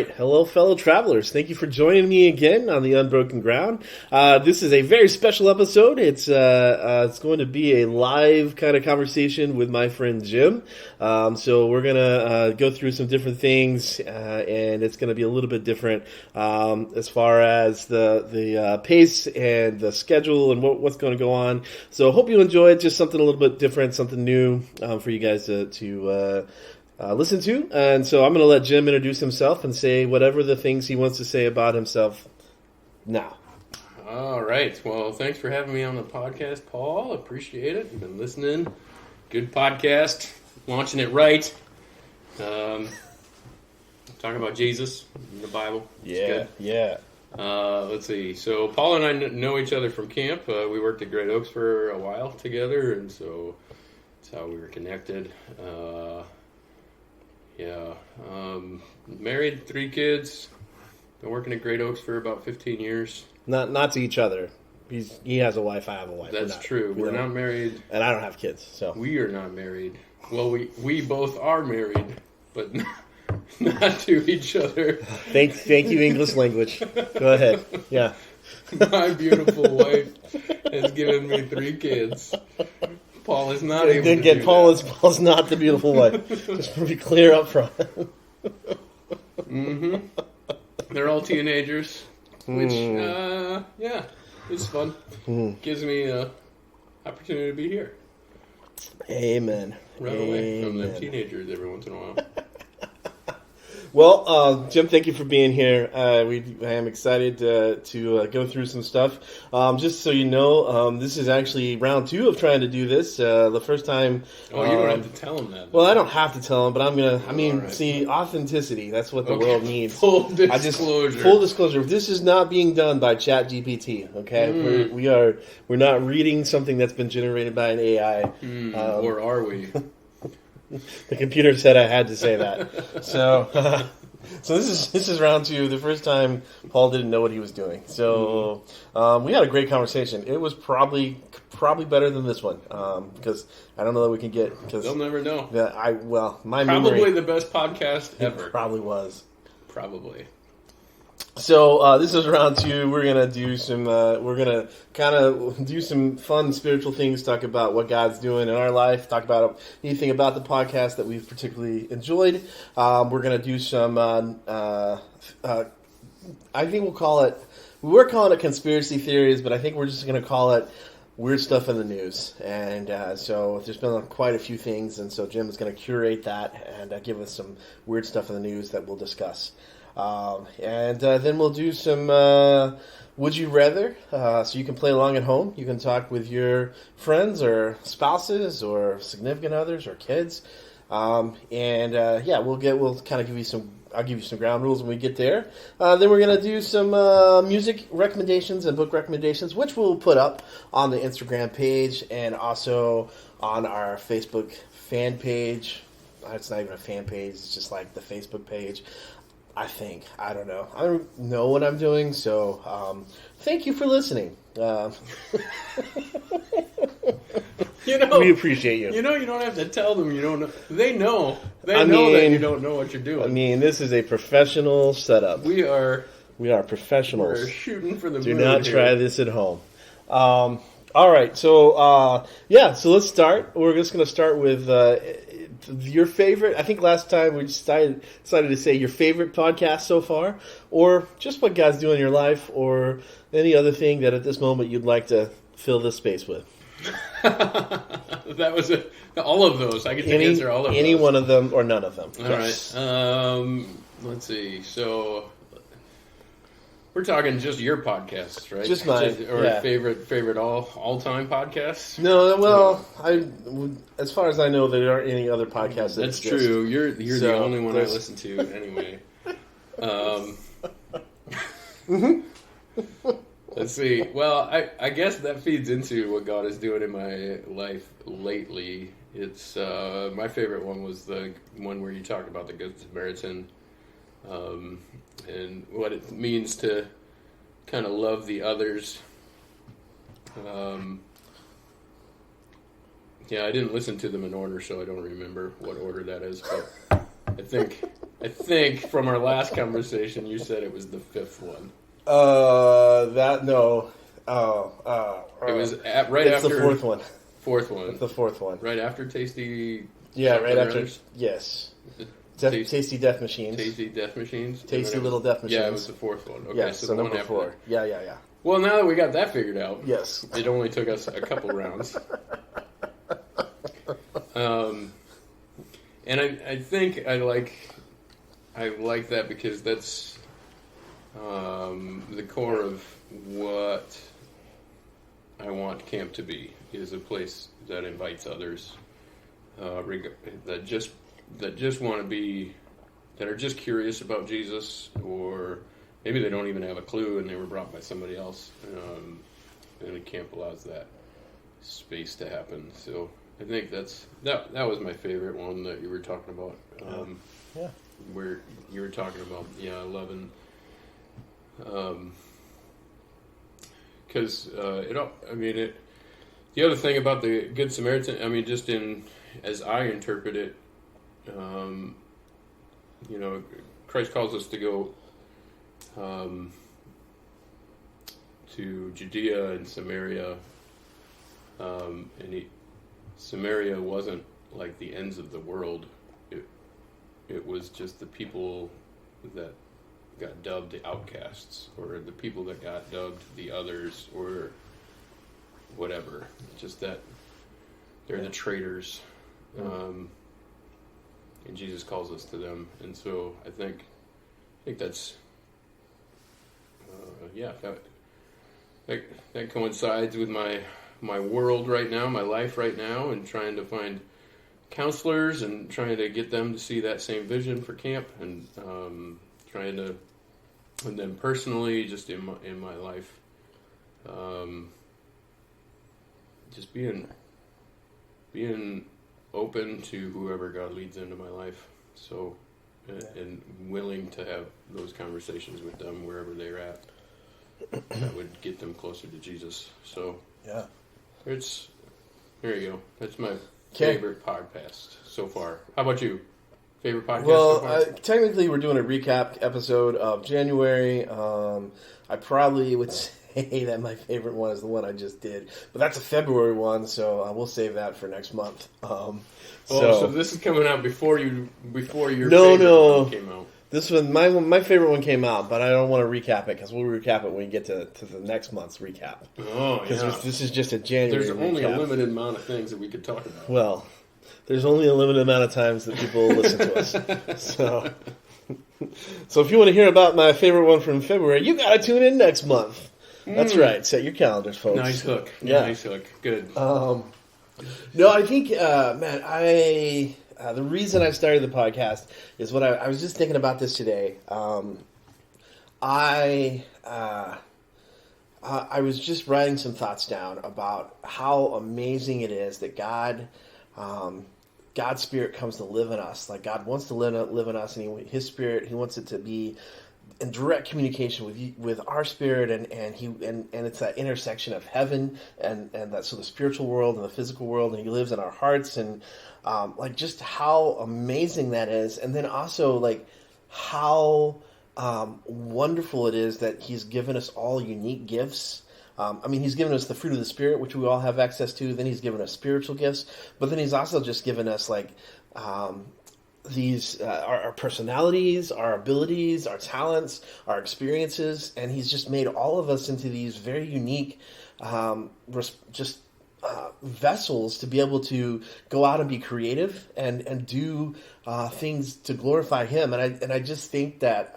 right. Hello, fellow travelers. Thank you for joining me again on the Unbroken Ground. This is a very special episode. It's going to be a live kind of conversation with my friend Jim. So we're going to go through some different things, and it's going to be a little bit different as far as the pace and the schedule and what's going to go on. So hope you enjoy it. Just something a little bit different, something new for you guys to listen to. And so I'm going to let Jim introduce himself and say whatever the things he wants to say about himself now. All right. Well, thanks for having me on the podcast, Paul. Appreciate it. You've been listening. Good podcast. Launching it right. Talking about Jesus in the Bible. Yeah. Let's see. So Paul and I know each other from camp. We worked at Great Oaks for a while together, and so that's how we were connected. Married, 3 kids. Been working at Great Oaks for about 15 years. Not to each other. He has a wife. I have a wife. That's true. We're not married, and I don't have kids. So we are not married. Well, we both are married, but not to each other. Thank you, English language. Go ahead. Yeah. My beautiful wife has given me 3 kids. Paul is not able to do that. Paul's not the beautiful wife. Just to be clear up front. Mm-hmm. They're all teenagers, which, it's fun. Mm-hmm. Gives me an opportunity to be here. Amen. Run away from the teenagers every once in a while. Well, Jim, thank you for being here. I am excited to go through some stuff. Just so you know, this is actually round 2 of trying to do this. The first time... Oh, you don't have to tell him that. Well, I don't have to tell him, but I'm going to... Right. See, authenticity. That's what the world needs. Full disclosure. Full disclosure. This is not being done by ChatGPT, okay? We're not reading something that's been generated by an AI. Or are we? The computer said I had to say that. So this is round 2. The first time Paul didn't know what he was doing. So we had a great conversation. It was probably better than this one because I don't know that we can get. Because they'll never know. My probably memory, the best podcast ever. It probably was. Probably. So this is round 2. We're gonna do some. We're gonna kind of do some fun spiritual things. Talk about what God's doing in our life. Talk about anything about the podcast that we've particularly enjoyed. We're gonna do some. I think we'll call it. We were calling it conspiracy theories, but I think we're just gonna call it weird stuff in the news. And so there's been quite a few things, and so Jim is gonna curate that and give us some weird stuff in the news that we'll discuss. And then we'll do some Would You Rather, so you can play along at home. You can talk with your friends or spouses or significant others or kids. We'll kind of give you some. I'll give you some ground rules when we get there. Then we're going to do some music recommendations and book recommendations, which we'll put up on the Instagram page and also on our Facebook fan page. It's not even a fan page. It's just like the Facebook page. I think. I don't know. I don't know what I'm doing, so thank you for listening. We appreciate you. You don't have to tell them you don't know. They know. They know that you don't know what you're doing. I mean, this is a professional setup. We are professionals. We're shooting for the moon. Do not try this at home. All right, so let's start. We're just going to start with your favorite. I think last time we decided to say your favorite podcast so far, or just what God's doing in your life, or any other thing that at this moment you'd like to fill this space with. That was all of those. I get to answer all of those. Any one of them or none of them. All right. Let's see. So we're talking just your podcasts, right? Just mine. Favorite all-time podcasts? No, well, as far as I know, there aren't any other podcasts that That's exist. true. You're the only one I listen to anyway. Let's see. Well, I guess that feeds into what God is doing in my life lately. It's my favorite one was the one where you talked about the Good Samaritan. And what it means to kind of love the others. I didn't listen to them in order, so I don't remember what order that is. But I think from our last conversation, you said it was the fifth one. No. It was right after the fourth one. Fourth one. It's the fourth one. Right after Tasty. Yeah, right after. Others? Yes. Tasty Death Machines. Tasty Death Machines. Tasty Little Death Machines. Yeah, it was the fourth one. Okay, yes, so the the number one 4. after. Yeah. Well, now that we got that figured out, yes, it only took us a couple rounds. And I think I like that because that's the core of what I want camp to be, is a place that invites others that just want to be, that are just curious about Jesus, or maybe they don't even have a clue and they were brought by somebody else. And a camp allows that space to happen. So I think that was my favorite one that you were talking about. Yeah. Where you were talking about 11. Because the other thing about the Good Samaritan, just as I interpret it, Christ calls us to go to Judea and Samaria, Samaria wasn't like the ends of the world. It was just the people that got dubbed the outcasts, or the people that got dubbed the others, or whatever. Just that they're the traitors, and Jesus calls us to them. And so I think that's that coincides with my world right now, my life right now, and trying to find counselors and trying to get them to see that same vision for camp, and trying to, and then personally, just in my life, just being open to whoever God leads into my life. So, and willing to have those conversations with them wherever they're at, that would get them closer to Jesus. So, yeah, there you go. That's my favorite podcast so far. How about you? Favorite podcast so far? Technically, we're doing a recap episode of January. I probably would say that my favorite one is the one I just did, but that's a February one, so we'll save that for next month. So this is coming out before your favorite one came out. This one, my favorite one came out, but I don't want to recap it because we'll recap it when we get to the next month's recap. Oh, yeah. Because this is just a January There's recap. only a limited amount of things that we could talk about. Well, there's only a limited amount of times that people listen to us. So if you want to hear about my favorite one from February, you got to tune in next month. That's right. Set your calendars, folks. Nice hook. Yeah. Nice hook. Good. No, I think, the reason I started the podcast is what I was just thinking about this today. I was just writing some thoughts down about how amazing it is that God's Spirit comes to live in us. Like, God wants to live in us, and His Spirit, He wants it to be in direct communication with our spirit, and it's that intersection of heaven and that, so the spiritual world and the physical world, and He lives in our hearts, and just how amazing that is. And then also how wonderful it is that He's given us all unique gifts. He's given us the fruit of the Spirit, which we all have access to. Then He's given us spiritual gifts, but then He's also just given us these our personalities, our abilities, our talents, our experiences, and He's just made all of us into these very unique vessels to be able to go out and be creative and do things to glorify Him. And I just think that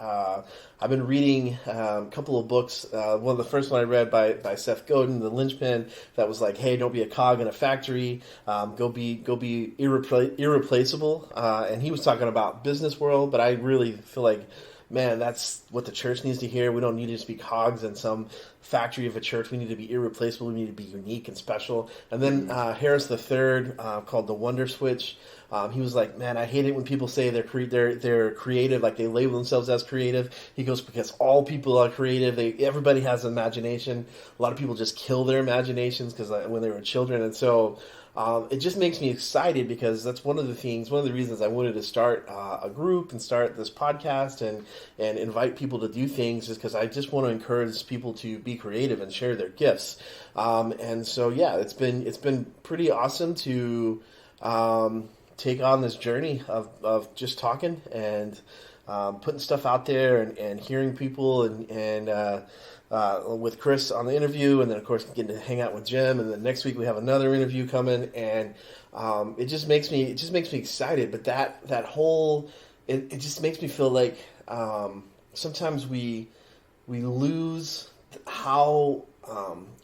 I've been reading a couple of books. One of the first one I read by Seth Godin, The Linchpin, that was like, hey, don't be a cog in a factory. Go be irreplaceable. And he was talking about business world, but I really feel like, man, that's what the church needs to hear. We don't need to just be cogs in some factory of a church. We need to be irreplaceable. We need to be unique and special. And then Harris III, called the Wonder Switch. He was like, man, I hate it when people say they're creative, like they label themselves as creative. He goes, because all people are creative. Everybody has an imagination. A lot of people just kill their imaginations because when they were children. And so it just makes me excited, because that's one of the reasons I wanted to start a group and start this podcast and invite people to do things, is because I just want to encourage people to be creative and share their gifts. And so, yeah, it's been pretty awesome to take on this journey of just talking and putting stuff out there and hearing people and with Chris on the interview, and then of course getting to hang out with Jim, and then next week we have another interview coming, and it just makes me excited. But that whole it just makes me feel like sometimes we lose how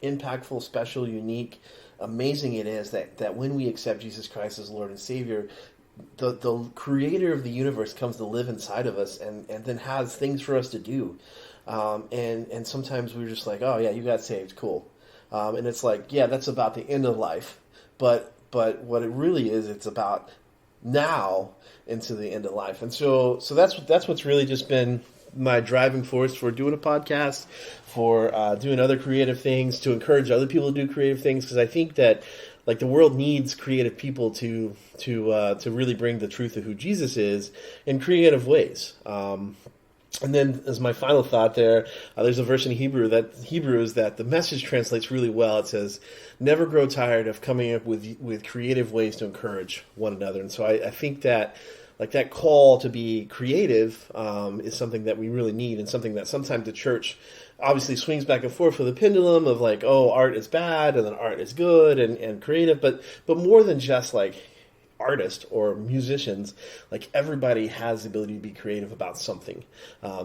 impactful, special, unique, amazing it is that when we accept Jesus Christ as Lord and Savior, the creator of the universe comes to live inside of us and then has things for us to do. And sometimes we're just like, oh yeah, you got saved, cool. And it's like, yeah, that's about the end of life. But what it really is, it's about now into the end of life. And so that's what's really just been my driving force for doing a podcast, for doing other creative things, to encourage other people to do creative things, because I think that like the world needs creative people to really bring the truth of who Jesus is in creative ways. And then, as my final thought, there's a verse in Hebrews that the Message translates really well. It says, "Never grow tired of coming up with creative ways to encourage one another." And so I think that like that call to be creative is something that we really need, and something that sometimes the church obviously swings back and forth with the pendulum of like, oh, art is bad and then art is good and creative, but more than just like artists or musicians, like everybody has the ability to be creative about something.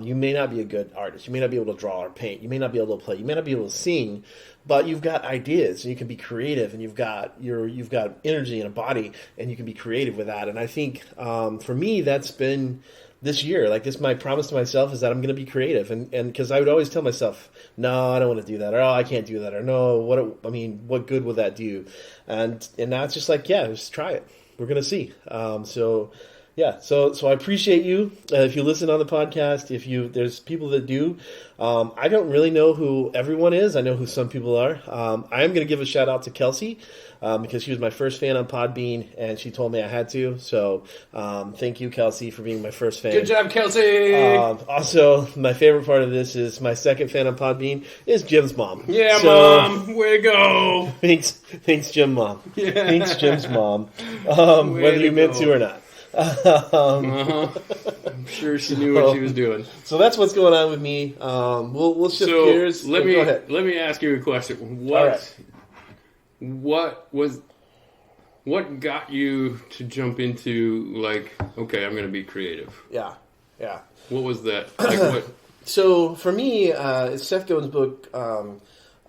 You may not be a good artist, you may not be able to draw or paint, you may not be able to play, you may not be able to sing, but you've got ideas and you can be creative, and you've got energy and a body, and you can be creative with that. And I think for me, that's been this year. Like this, my promise to myself is that I'm going to be creative, and because I would always tell myself, no, I don't want to do that, or oh, I can't do that, or no, what good will that do? And now it's just like, yeah, just try it. We're going to see. So I appreciate you. If you listen on the podcast, there's people that do. I don't really know who everyone is. I know who some people are. I am going to give a shout out to Kelsey, because she was my first fan on Podbean, and she told me I had to. So thank you, Kelsey, for being my first fan. Good job, Kelsey. Also, my favorite part of this is my second fan on Podbean is Jim's mom. Yeah, Mom. Way to go. Thanks, Jim, Mom. Yeah. Thanks, Jim's mom. Whether you meant to or not. I'm sure she knew what she was doing. So that's what's going on with me. We'll shift gears. Go ahead. Let me ask you a question. What got you to jump into like, okay, I'm going to be creative? Yeah. What was that? Like what? So for me, it's Seth Godin's book,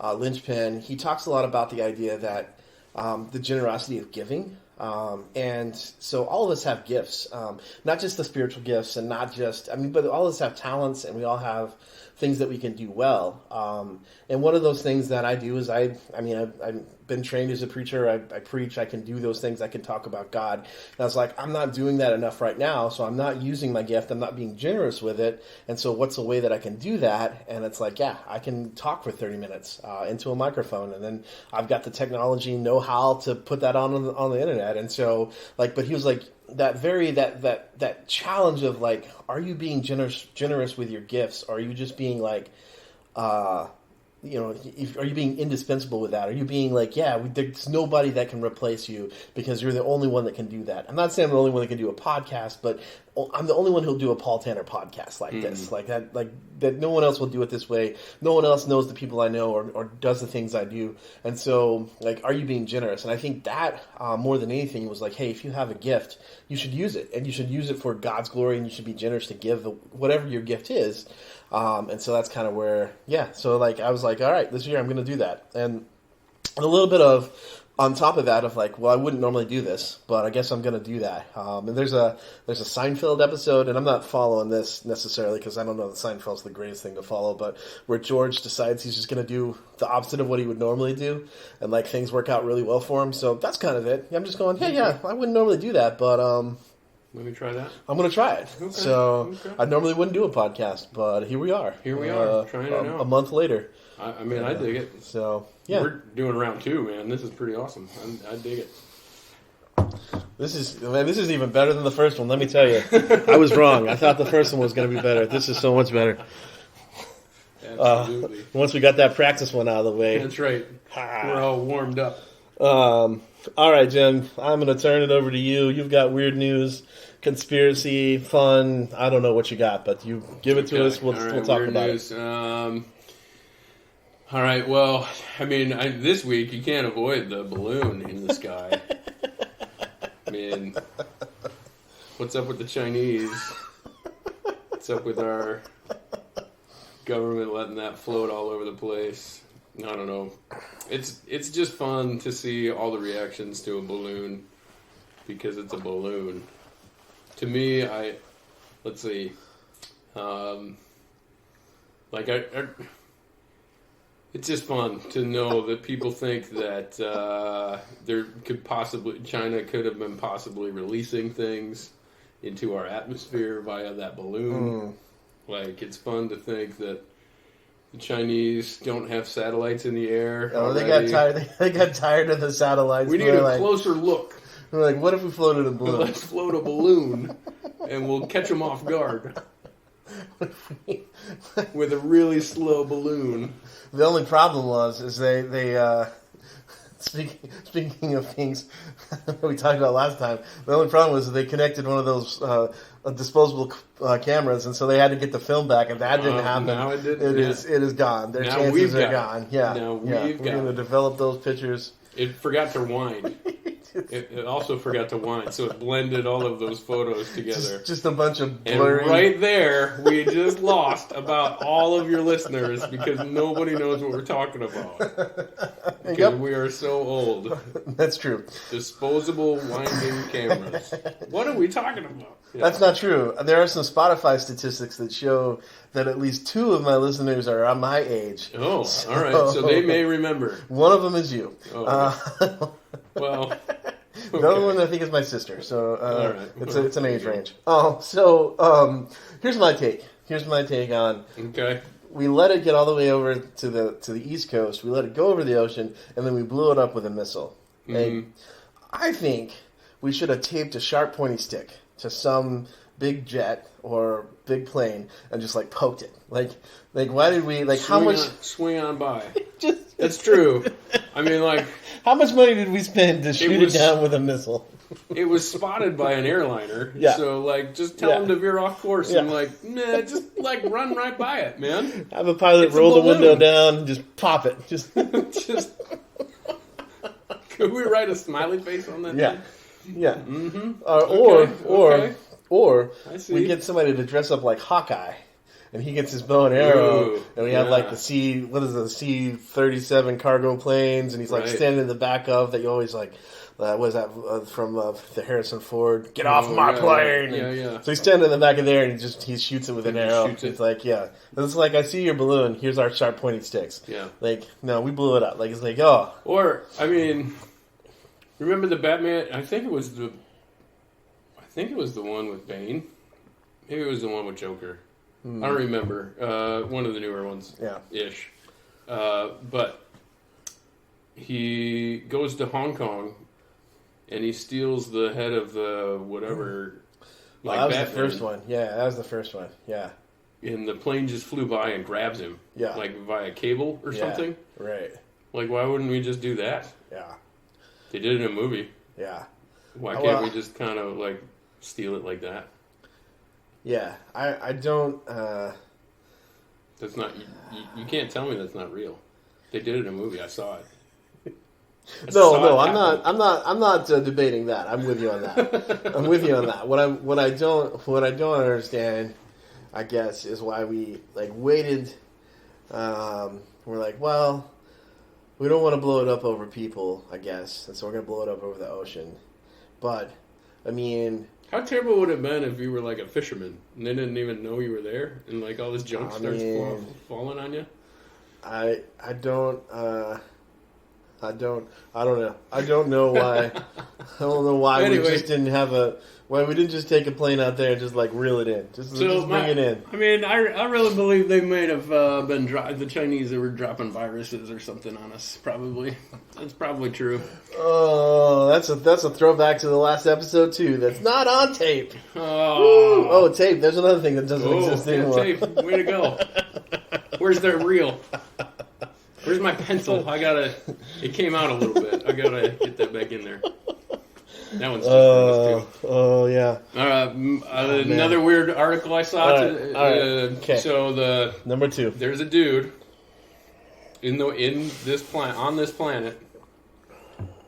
Linchpin. He talks a lot about the idea that the generosity of giving. And so all of us have gifts, not just the spiritual gifts, and not just, but all of us have talents, and we all have things that we can do well. And one of those things that I do is I've been trained as a preacher. I preach. I can do those things. I can talk about God. And I was like, I'm not doing that enough right now, so I'm not using my gift. I'm not being generous with it. And so what's a way that I can do that? And it's like, yeah, I can talk for 30 minutes into a microphone, and then I've got the technology know-how to put that on the internet. And so, like, but he was like, that challenge of like, are you being generous with your gifts? Or are you just being like, are you being indispensable with that? Are you being like, there's nobody that can replace you because you're the only one that can do that? I'm not saying I'm the only one that can do a podcast, but I'm the only one who'll do a Paul Tanner podcast like this, like that. No one else will do it this way. No one else knows the people I know or does the things I do. And so, like, are you being generous? And I think that more than anything was like, hey, if you have a gift, you should use it, and you should use it for God's glory, and you should be generous to give whatever your gift is. And so that's kind of where, so like I was like, all right, this year I'm going to do that. And a little bit of on top of that, of like, well, I wouldn't normally do this, but I guess I'm going to do that. And there's a Seinfeld episode, and I'm not following this necessarily because I don't know that Seinfeld's the greatest thing to follow, but where George decides he's just going to do the opposite of what he would normally do, and like things work out really well for him. So that's kind of it. I'm just going, hey, yeah, I wouldn't normally do that, but let me try that. I'm going to try it. Okay. So I normally wouldn't do a podcast, but here we are. Here we are, trying it out. A month later. I mean, I dig it. So, yeah. We're doing round 2, man. This is pretty awesome. I dig it. This is even better than the first one, let me tell you. I was wrong. I thought the first one was going to be better. This is so much better. Absolutely. Once we got that practice one out of the way. That's right. We're all warmed up. All right, Jim. I'm going to turn it over to you. You've got weird news, conspiracy, fun. I don't know what you got, but you give it to us. We'll talk about it. All right. Well, I mean, this week you can't avoid the balloon in the sky. I mean, what's up with the Chinese? What's up with our government letting that float all over the place? I don't know. It's just fun to see all the reactions to a balloon because it's a balloon. To me, let's see. It's just fun to know that people think that China could have been possibly releasing things into our atmosphere via that balloon. Like, it's fun to think that the Chinese don't have satellites in the air. Oh, they got tired. They got tired of the satellites. We need a closer look. We're like, what if we floated a balloon? Let's float a balloon, and we'll catch them off guard with a really slow balloon. The only problem is they speaking of things we talked about last time, the only problem was that they connected one of those disposable cameras, and so they had to get the film back. If that didn't happen, now it didn't. It is gone. Their now chances are gone. Yeah, now we're going to develop those pictures. It forgot to wind. It also forgot to wind, so it blended all of those photos together. Just a bunch of blurry. And right there, we just lost about all of your listeners because nobody knows what we're talking about. Because we are so old. That's true. Disposable winding cameras. What are we talking about? Yeah. That's not true. There are some Spotify statistics that show that at least 2 of my listeners are on my age. Oh, so, all right. So they may remember. One of them is you. Oh, well, okay. The other one I think is my sister. So all right. It's an age range. Oh, so here's my take. Here's my take on. Okay. We let it get all the way over to the East Coast. We let it go over the ocean, and then we blew it up with a missile. And I think we should have taped a sharp pointy stick to some big jet or big plane and just like poked it. Like why did we swing on by? That's true. I mean, like, how much money did we spend to shoot it down with a missile? It was spotted by an airliner. Yeah. So, like, just tell them to veer off course and, like, nah, just, like, run right by it, man. Have a pilot roll the window down, just pop it. Just Could we write a smiley face on that? Yeah. Thing? Yeah. Mm-hmm. Or we get somebody to dress up like Hawkeye. And he gets his bow and arrow, and we have like the C-37 cargo planes, and he's like standing in the back of that. You always like, what is that from the Harrison Ford? Get off my plane! Yeah. So he's standing in the back of there, and he shoots it with an arrow. It's like, it's like, I see your balloon. Here's our sharp pointed sticks. Yeah. Like, no, we blew it up. Like, it's like, oh. Or I mean, remember the Batman? I think it was the one with Bane. Maybe it was the one with Joker. I don't remember. One of the newer ones. Yeah. Ish. But he goes to Hong Kong and he steals the head of the whatever. Like that was Batman. The first one. Yeah, that was the first one. Yeah. And the plane just flew by and grabs him. Yeah. Like via cable or something. Right. Like, why wouldn't we just do that? Yeah. They did it in a movie. Yeah. Why can't we just kind of like steal it like that? Yeah, I don't. That's not. You can't tell me that's not real. They did it in a movie. I saw it. I'm not debating that. I'm with you on that. What I don't understand, I guess, is why we like waited. We're like, well, we don't want to blow it up over people, I guess, and so we're gonna blow it up over the ocean. But I mean, how terrible would it have been if you were like a fisherman and they didn't even know you were there, and like all this junk starts falling on you? I don't know. I don't know why. I don't know why Anyway. we just didn't have why we didn't just take a plane out there and just like reel it in. Just bring it in. I mean, I really believe they might have been the Chinese that were dropping viruses or something on us. Probably, that's probably true. Oh, that's a throwback to the last episode too. That's not on tape. Oh, tape. There's another thing that doesn't exist anymore. Tape. Way to go. Where's their reel? Where's my pencil? It came out a little bit. I gotta get that back in there. That one's just too. Oh, yeah. Another weird article I saw. All right. Okay. So number 2. There's a dude on this planet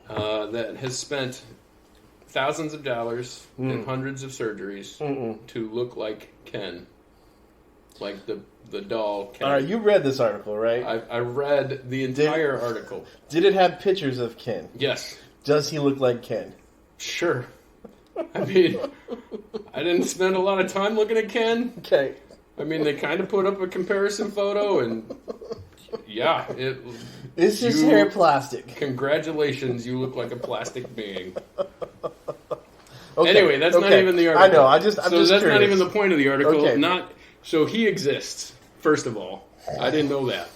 that has spent thousands of dollars and hundreds of surgeries to look like Ken, like the doll Ken. All right, you read this article, right? I read the entire article. Did it have pictures of Ken? Yes. Does he look like Ken? Sure. I mean, I didn't spend a lot of time looking at Ken. Okay. I mean, they kind of put up a comparison photo, and yeah, is his hair plastic? Congratulations, you look like a plastic being. Okay. Anyway, that's not even the article. I know. I'm just that's curious. Not even the point of the article. Okay. So he exists. First of all, I didn't know that.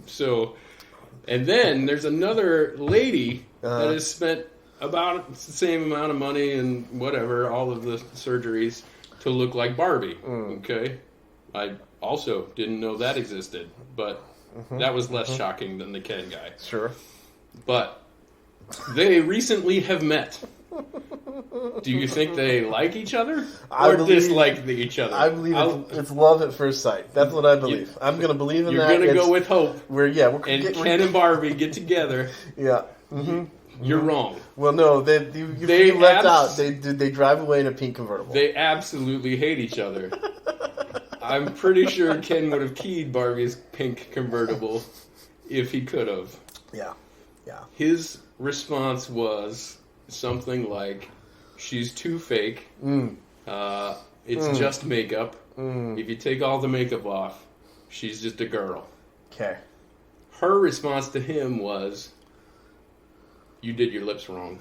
So, and then there's another lady that has spent about the same amount of money and whatever, all of the surgeries to look like Barbie. Okay. I also didn't know that existed, but that was less shocking than the Ken guy. Sure. But they recently have met. Do you think they like each other or dislike each other? I believe it's love at first sight. That's what I believe. I'm going to believe in that. You're going to go with hope. Ken and Barbie get together. Yeah. You're wrong. Well, no, they left out. They drive away in a pink convertible. They absolutely hate each other. I'm pretty sure Ken would have keyed Barbie's pink convertible if he could have. Yeah. Yeah. His response was something like, "She's too fake. It's just makeup. If you take all the makeup off, she's just a girl." Okay. Her response to him was, "You did your lips wrong."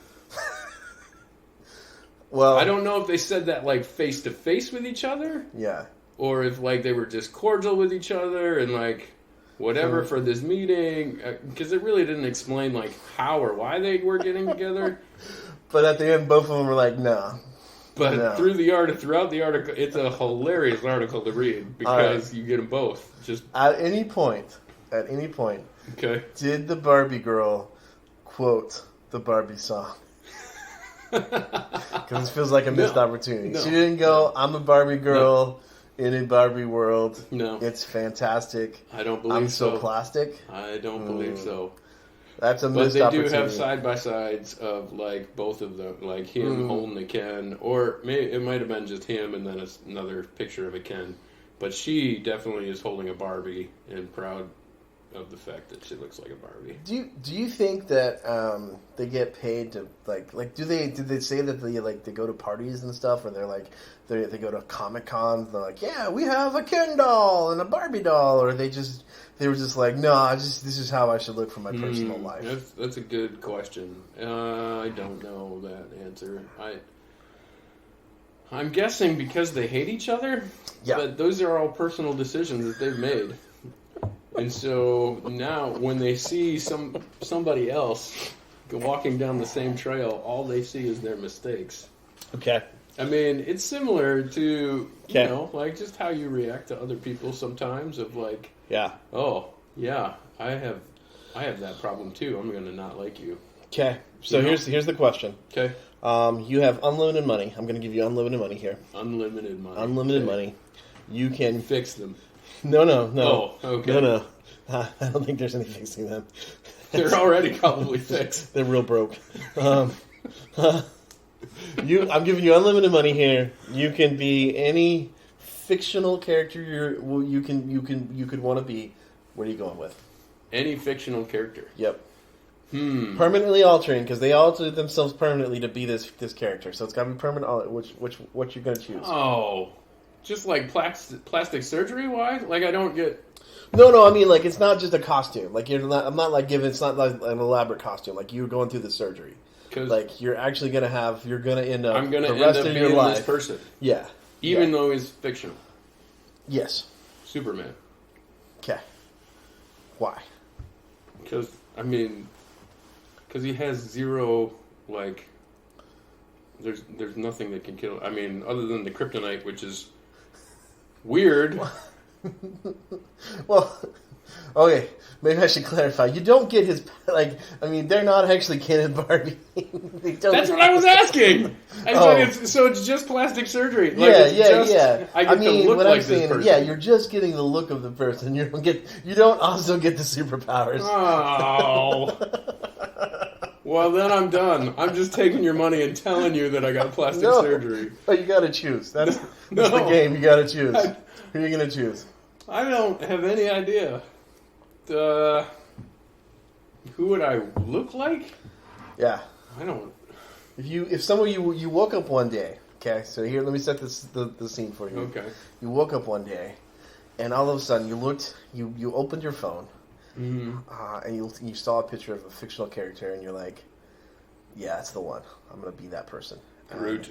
Well, I don't know if they said that like face to face with each other. Yeah. Or if like they were just cordial with each other and like whatever for this meeting, because it really didn't explain like how or why they were getting together. But at the end, both of them were like, "No." But throughout the article, it's a hilarious article to read because you get them both. Just at any point, okay. Did the Barbie girl quote the Barbie song? Because it feels like a missed opportunity. No. She didn't go, "I'm a Barbie girl in a Barbie world. No. It's fantastic. I don't believe I'm so plastic." I don't believe so. That's a But missed they opportunity. do have side-by-sides of, like, both of them. Like, him holding a Ken. Or it might have been just him and then another picture of a Ken. But she definitely is holding a Barbie and proud of the fact that she looks like a Barbie. Do you think that they get paid to like did they say that they go to parties and stuff, or they go to Comic Cons and they're like, "Yeah, we have a Ken doll and a Barbie doll," or they were just like, "No, this is how I should look for my personal life." That's a good question. I don't know that answer. I'm guessing because they hate each other. Yeah. But those are all personal decisions that they've made. And so now when they see somebody else walking down the same trail, all they see is their mistakes. Okay. I mean, it's similar to, you know, like just how you react to other people sometimes of like, yeah. "Oh, yeah, I have that problem too. I'm going to not like you." Okay. So here's the question. Okay. You have unlimited money. I'm going to give you unlimited money here. Unlimited money. Unlimited money. You can fix them. No. Oh, okay. No. I don't think there's any fixing them. They're already probably fixed. They're real broke. I'm giving you unlimited money here. You can be any fictional character you could want to be. What are you going with? Any fictional character. Yep. Permanently altering, because they altered themselves permanently to be this character. So it's got to be permanent. What you're going to choose? Oh, just like plastic surgery? Why? Like I don't get. No. I mean, like it's not just a costume. Like you're not. I'm not like giving. It's not like an elaborate costume. Like you're going through the surgery. Like you're actually going to have. You're going to end up. I'm going to the end rest up of being your life. this person. Yeah. Even though he's fictional. Yes. Superman. Okay. Why? Because he has zero, like, there's nothing that can kill. I mean, other than the kryptonite, which is weird. Well, okay, maybe I should clarify. You don't get his, like, I mean, they're not actually Ken and Barbie. That's what I was asking. So it's just plastic surgery. Like, yeah. I get to look what like I'm saying this person. Yeah, you're just getting the look of the person. You don't also get the superpowers. Oh. Well, then I'm done. I'm just taking your money and telling you that I got plastic surgery. But you got to choose. That's the game. You got to choose. Who are you going to choose? I don't have any idea. Who would I look like? Yeah. I don't. If someone you woke up one day, okay, so here let me set the scene for you. Okay. You woke up one day, and all of a sudden you opened your phone, mm-hmm. And you saw a picture of a fictional character, and you're like, yeah, that's the one. I'm gonna be that person. Groot.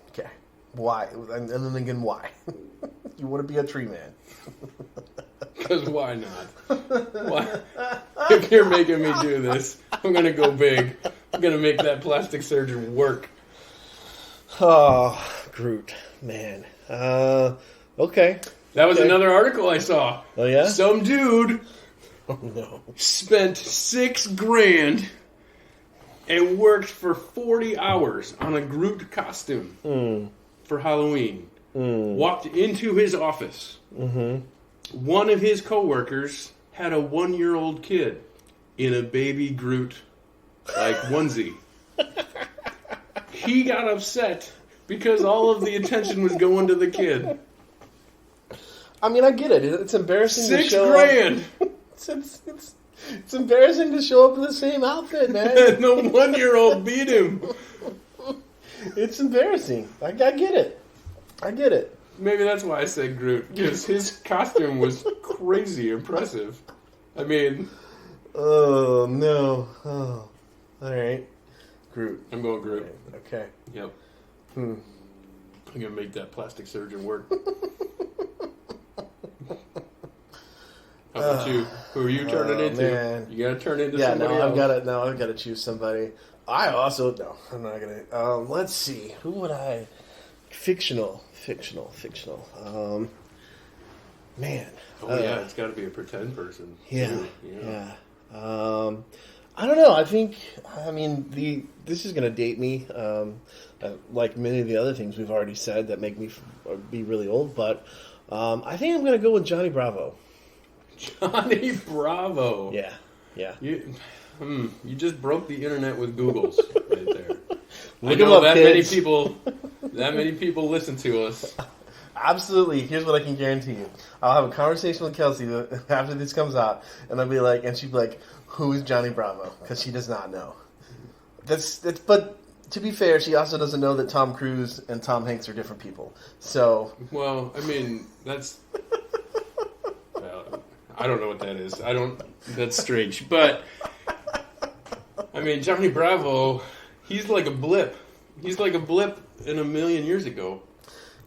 Okay. Why? And then again, why? You want to be a tree man. Because why not? Why? If you're making me do this, I'm going to go big. I'm going to make that plastic surgery work. Oh, Groot. Man. Okay. That was another article I saw. Oh, yeah? Some dude spent $6,000 and worked for 40 hours on a Groot costume for Halloween. Walked into his office. One of his coworkers had a 1-year-old kid in a baby Groot onesie. He got upset because all of the attention was going to the kid. I mean, I get it. It's embarrassing to show $6,000. It's embarrassing to show up in the same outfit, man. The 1-year-old beat him. It's embarrassing. I get it. I get it. Maybe that's why I said Groot, because his costume was crazy impressive. I mean... Oh, no. Oh. All right. Groot. I'm going Groot. Okay. Yep. I'm going to make that plastic surgeon work. How about you? Who are you turning into? Man. You got to turn into somebody else. I've got to choose somebody. I'm not going to. Let's see. Who would I... Fictional. Man. Oh, yeah, it's got to be a pretend person. Yeah. I don't know. This is going to date me, like many of the other things we've already said that make me be really old, but I think I'm going to go with Johnny Bravo. Johnny Bravo. Yeah. You just broke the internet with Googles right there. Look him up, kids. That many people listen to us. Absolutely. Here's what I can guarantee you. I'll have a conversation with Kelsey after this comes out, and I'll be like, and she'll be like, "Who is Johnny Bravo?" Because she does not know. But to be fair, she also doesn't know that Tom Cruise and Tom Hanks are different people. So. Well, I mean, that's. I don't know what that is. That's strange, but. I mean, Johnny Bravo, he's like a blip. He's like a blip in a million years ago.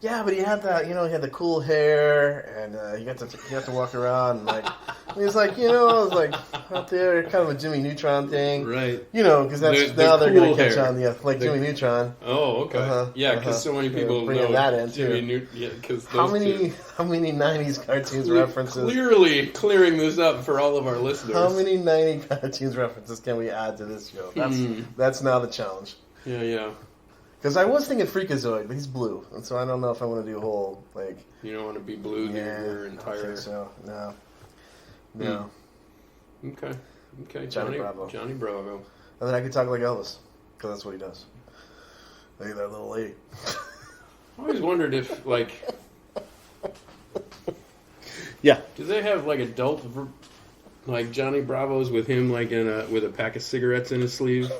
Yeah, but he had that, he had the cool hair, and he got to walk around, and he was like, out there, kind of a Jimmy Neutron thing. Right. Because that's now they're cool going to catch hair. on, Jimmy Neutron. Oh, okay. Yeah, because so many people bringing know that in, Jimmy too. Neutron. Yeah, because how many 90s cartoons references? Clearly clearing this up for all of our listeners. How many 90s cartoons references can we add to this show? That's now the challenge. Yeah. Because I was thinking Freakazoid, but he's blue, and so I don't know if I want to do a whole, You don't want to be blue your entire... I don't think so. No. Okay. Johnny Bravo. Johnny Bravo. And then I could talk like Elvis, because that's what he does. Look at that little lady. I always wondered if, Yeah. do they have, adult Like Johnny Bravo's with him, like with a pack of cigarettes in his sleeve.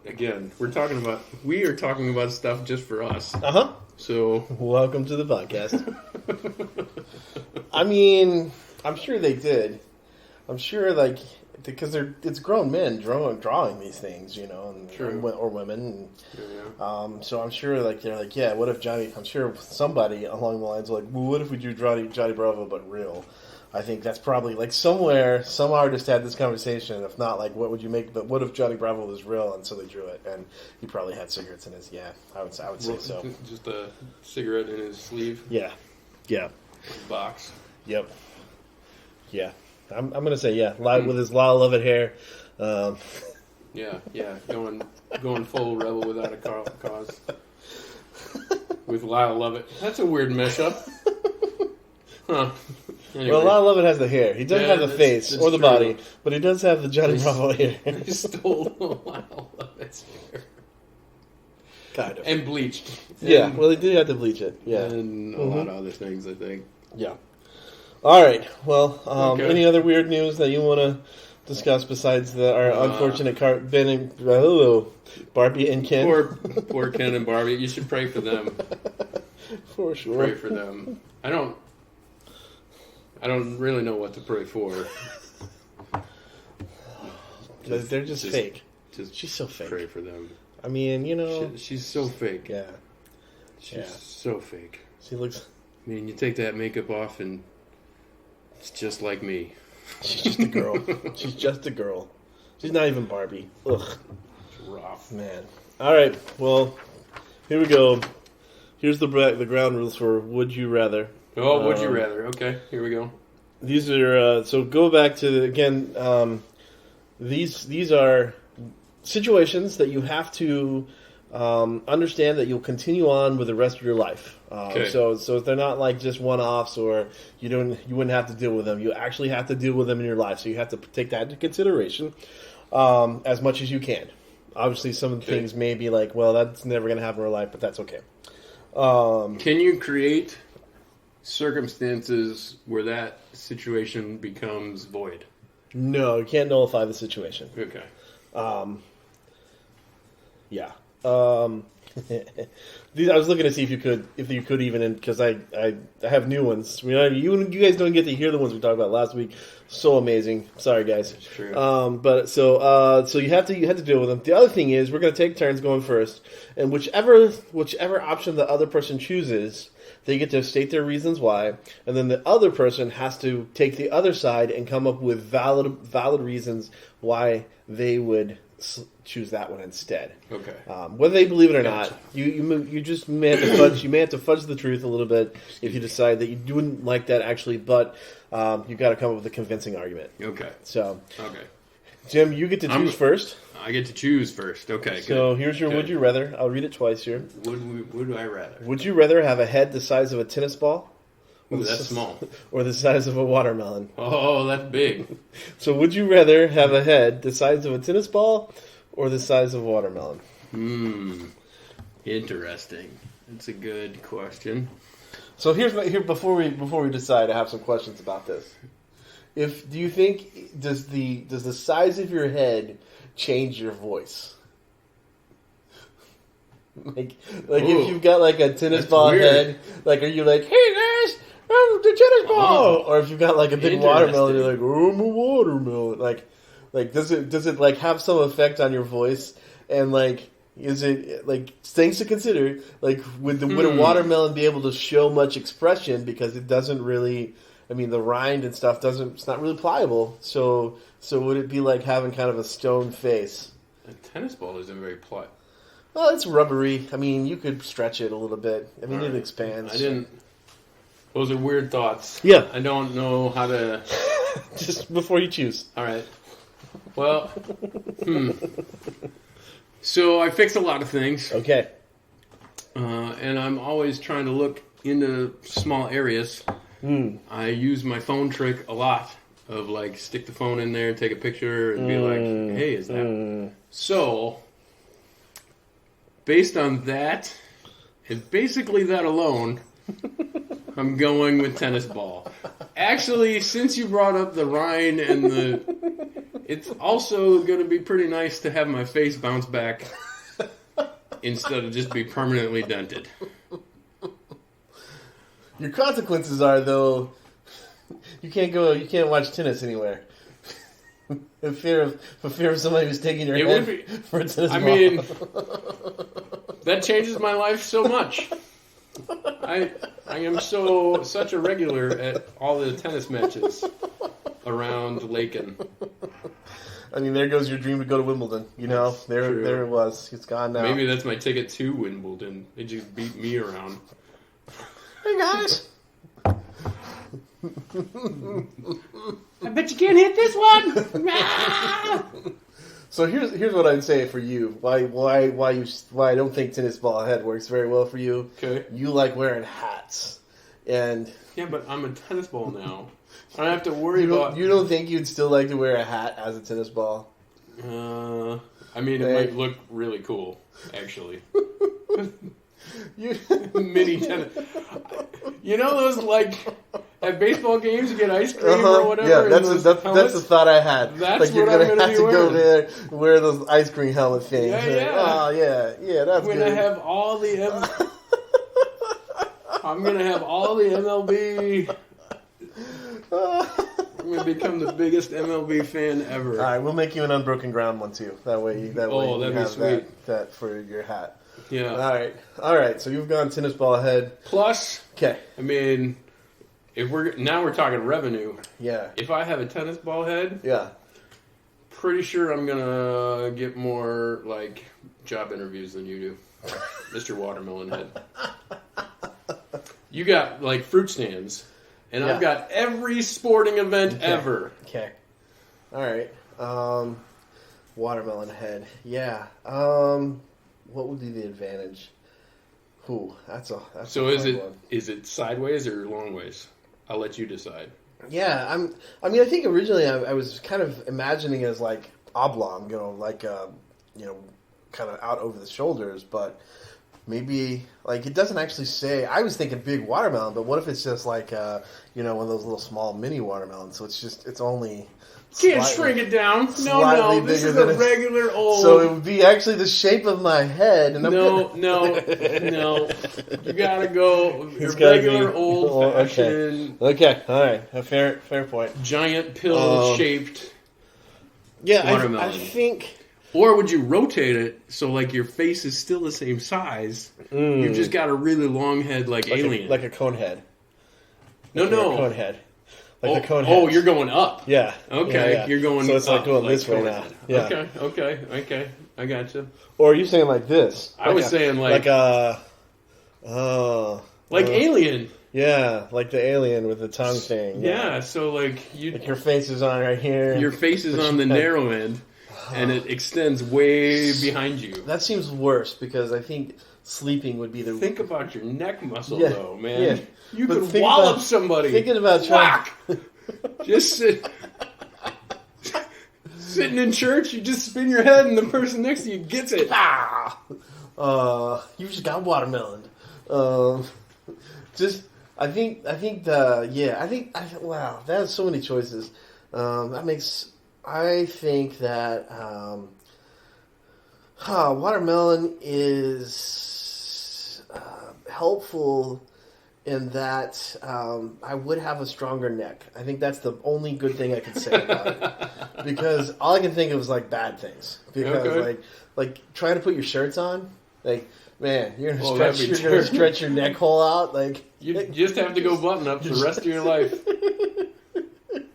Again, we are talking about stuff just for us. Uh-huh. So welcome to the podcast. I mean, I'm sure they did. I'm sure, like, because it's grown men drawing these things, you know, or women. And, so I'm sure, like, they're like, yeah, what if Johnny? I'm sure somebody along the lines like, well, what if we do Johnny Bravo but real? I think that's probably, like, somewhere, some artist had this conversation. If not, like, what would you make? But what if Johnny Bravo was real? And so they drew it, and he probably had cigarettes in his. Yeah, I would say so. Just a cigarette in his sleeve. Yeah. Box. Yep. Yeah. I'm gonna say yeah. With his Lyle Lovett hair. Yeah. Going full rebel without a cause. With Lyle Lovett. That's a weird mashup. Huh. Anyway. Well, Lyle Lovett has the hair. He doesn't have the face or the body, but he does have the Johnny Bravo hair. He stole Lyle Lovett's hair. Kind of. And bleached. Yeah, well, they did have to bleach it. Yeah. And a lot of other things, I think. Yeah. All right. Well, any other weird news that you want to discuss besides our unfortunate Ben and Barbie and Ken? Poor Ken and Barbie. You should pray for them. For sure. Pray for them. I don't really know what to pray for. They're just fake. She's so fake. Pray for them. I mean, you know, she's so fake. Yeah. She's so fake. She looks. I mean, you take that makeup off and it's just like me. She's just a girl. She's just a girl. She's not even Barbie. Ugh. It's rough. Man. All right. Well, here we go. Here's the ground rules for Would You Rather. Oh, Would You Rather. Okay, here we go. These are, so go back to, again, these are situations that you have to understand that you'll continue on with the rest of your life. Okay. So they're not like just one-offs, or you wouldn't have to deal with them. You actually have to deal with them in your life. So you have to take that into consideration as much as you can. Obviously, some of the things may be like, well, that's never going to happen in real life, but that's okay. Can you create circumstances where that situation becomes void? No, you can't nullify the situation. Okay. Yeah. I was looking to see if you could even, because I have new ones. You guys don't get to hear the ones we talked about last week. So amazing. Sorry, guys. That's true. But so you have to deal with them. The other thing is we're going to take turns going first, and whichever option the other person chooses, they get to state their reasons why, and then the other person has to take the other side and come up with valid reasons why they would choose that one instead. Okay. Whether they believe it or not, you just may have to fudge. You may have to fudge the truth a little bit if you decide that you wouldn't like that actually, but you've got to come up with a convincing argument. Okay. So, okay, Jim, you get to choose first. I get to choose first. Okay. So good. here's your Would You Rather. I'll read it twice here. Would I rather? Would you rather have a head the size of a tennis ball? Ooh, that's small. Or the size of a watermelon? Oh, that's big. So would you rather have a head the size of a tennis ball or the size of a watermelon? Interesting. That's a good question. So here before we decide, I have some questions about this. Do you think does the size of your head change your voice? Like if you've got like a tennis ball head, like are you like, hey guys, I'm the tennis ball? Or if you've got like a big watermelon, you're like, oh, I'm a watermelon. Like does it like have some effect on your voice? And like, is it like things to consider? Like would a watermelon be able to show much expression because it doesn't really? I mean, the rind and stuff it's not really pliable. So would it be like having kind of a stone face? A tennis ball isn't very pliable. Well, it's rubbery. I mean, you could stretch it a little bit. I mean, it expands. Those are weird thoughts. Yeah. I don't know how to... Just before you choose. All right. Well, So I fix a lot of things. Okay. And I'm always trying to look into small areas. I use my phone trick a lot of like stick the phone in there, take a picture, and be like, hey, is that... So... Based on that, and basically that alone, I'm going with tennis ball. Actually, since you brought up the rind it's also going to be pretty nice to have my face bounce back instead of just be permanently dented. Your consequences are, though, you can't watch tennis anywhere. For fear of somebody who's taking your head for a tennis ball. I mean, that changes my life so much. I am such a regular at all the tennis matches around Laken. I mean, there goes your dream to go to Wimbledon. You know, there it was. It's gone now. Maybe that's my ticket to Wimbledon. They just beat me around. Hey guys. I bet you can't hit this one. So here's what I'd say for you. Why I don't think tennis ball head works very well for you. Okay. You like wearing hats, and yeah, but I'm a tennis ball now. I don't have to worry about. You don't think you'd still like to wear a hat as a tennis ball? I mean, it might look really cool, actually. You mini tennis. You know those at baseball games you get ice cream or whatever. Yeah, that's the thought I had. That's like you're what I'm gonna have to go there, wear those ice cream helmet things. Yeah. Oh yeah, that's good. I'm gonna have all the MLB. I'm gonna become the biggest MLB fan ever. All right, we'll make you an Unbroken Ground one too. That way you that'd be have sweet. that for your hat. Yeah. All right. So you've gone tennis ball ahead. Plus, okay. I mean, we're talking revenue. Yeah. If I have a tennis ball head, yeah, pretty sure I'm gonna get more job interviews than you do, Mr. Watermelon Head. You got fruit stands, and I've got every sporting event ever. Okay. All right. Watermelon Head. Yeah. What would be the advantage? That's a is it sideways or long ways? I'll let you decide. Yeah, I think originally I was kind of imagining it as oblong, kind of out over the shoulders, but maybe it doesn't actually say. I was thinking big watermelon, but what if it's just one of those little small mini watermelons? So it's only. Can't shrink it down. No. This is a regular old. So it would be actually the shape of my head. And no. You gotta go regular old fashioned. Okay. All right. A fair point. Giant pill shaped. Yeah, watermelon. I think. Or would you rotate it so your face is still the same size? You've just got a really long head Alien. Like a cone head. No. A cone head. The cone head. Oh, you're going up. Yeah. Okay, yeah. you're going. So it's up, going this way now. Yeah. Okay. I got you. Or are you saying like this? I was saying Alien. Yeah, like the alien with the tongue thing. Yeah. So your face is on right here. Your face is on the narrow end, and it extends way behind you. That seems worse because I think sleeping would be the. Think about your neck muscle, though, man. Yeah. You could wallop somebody. Thinking about trying. Just sitting in church, you just spin your head, and the person next to you gets it. You just got watermelon. Wow, that has so many choices. I think that watermelon is helpful in that I would have a stronger neck. I think that's the only good thing I can say about it. Because all I can think of is bad things. Because trying to put your shirts on, man, you're gonna stretch your neck hole out. You just have to go button up for the rest of your life.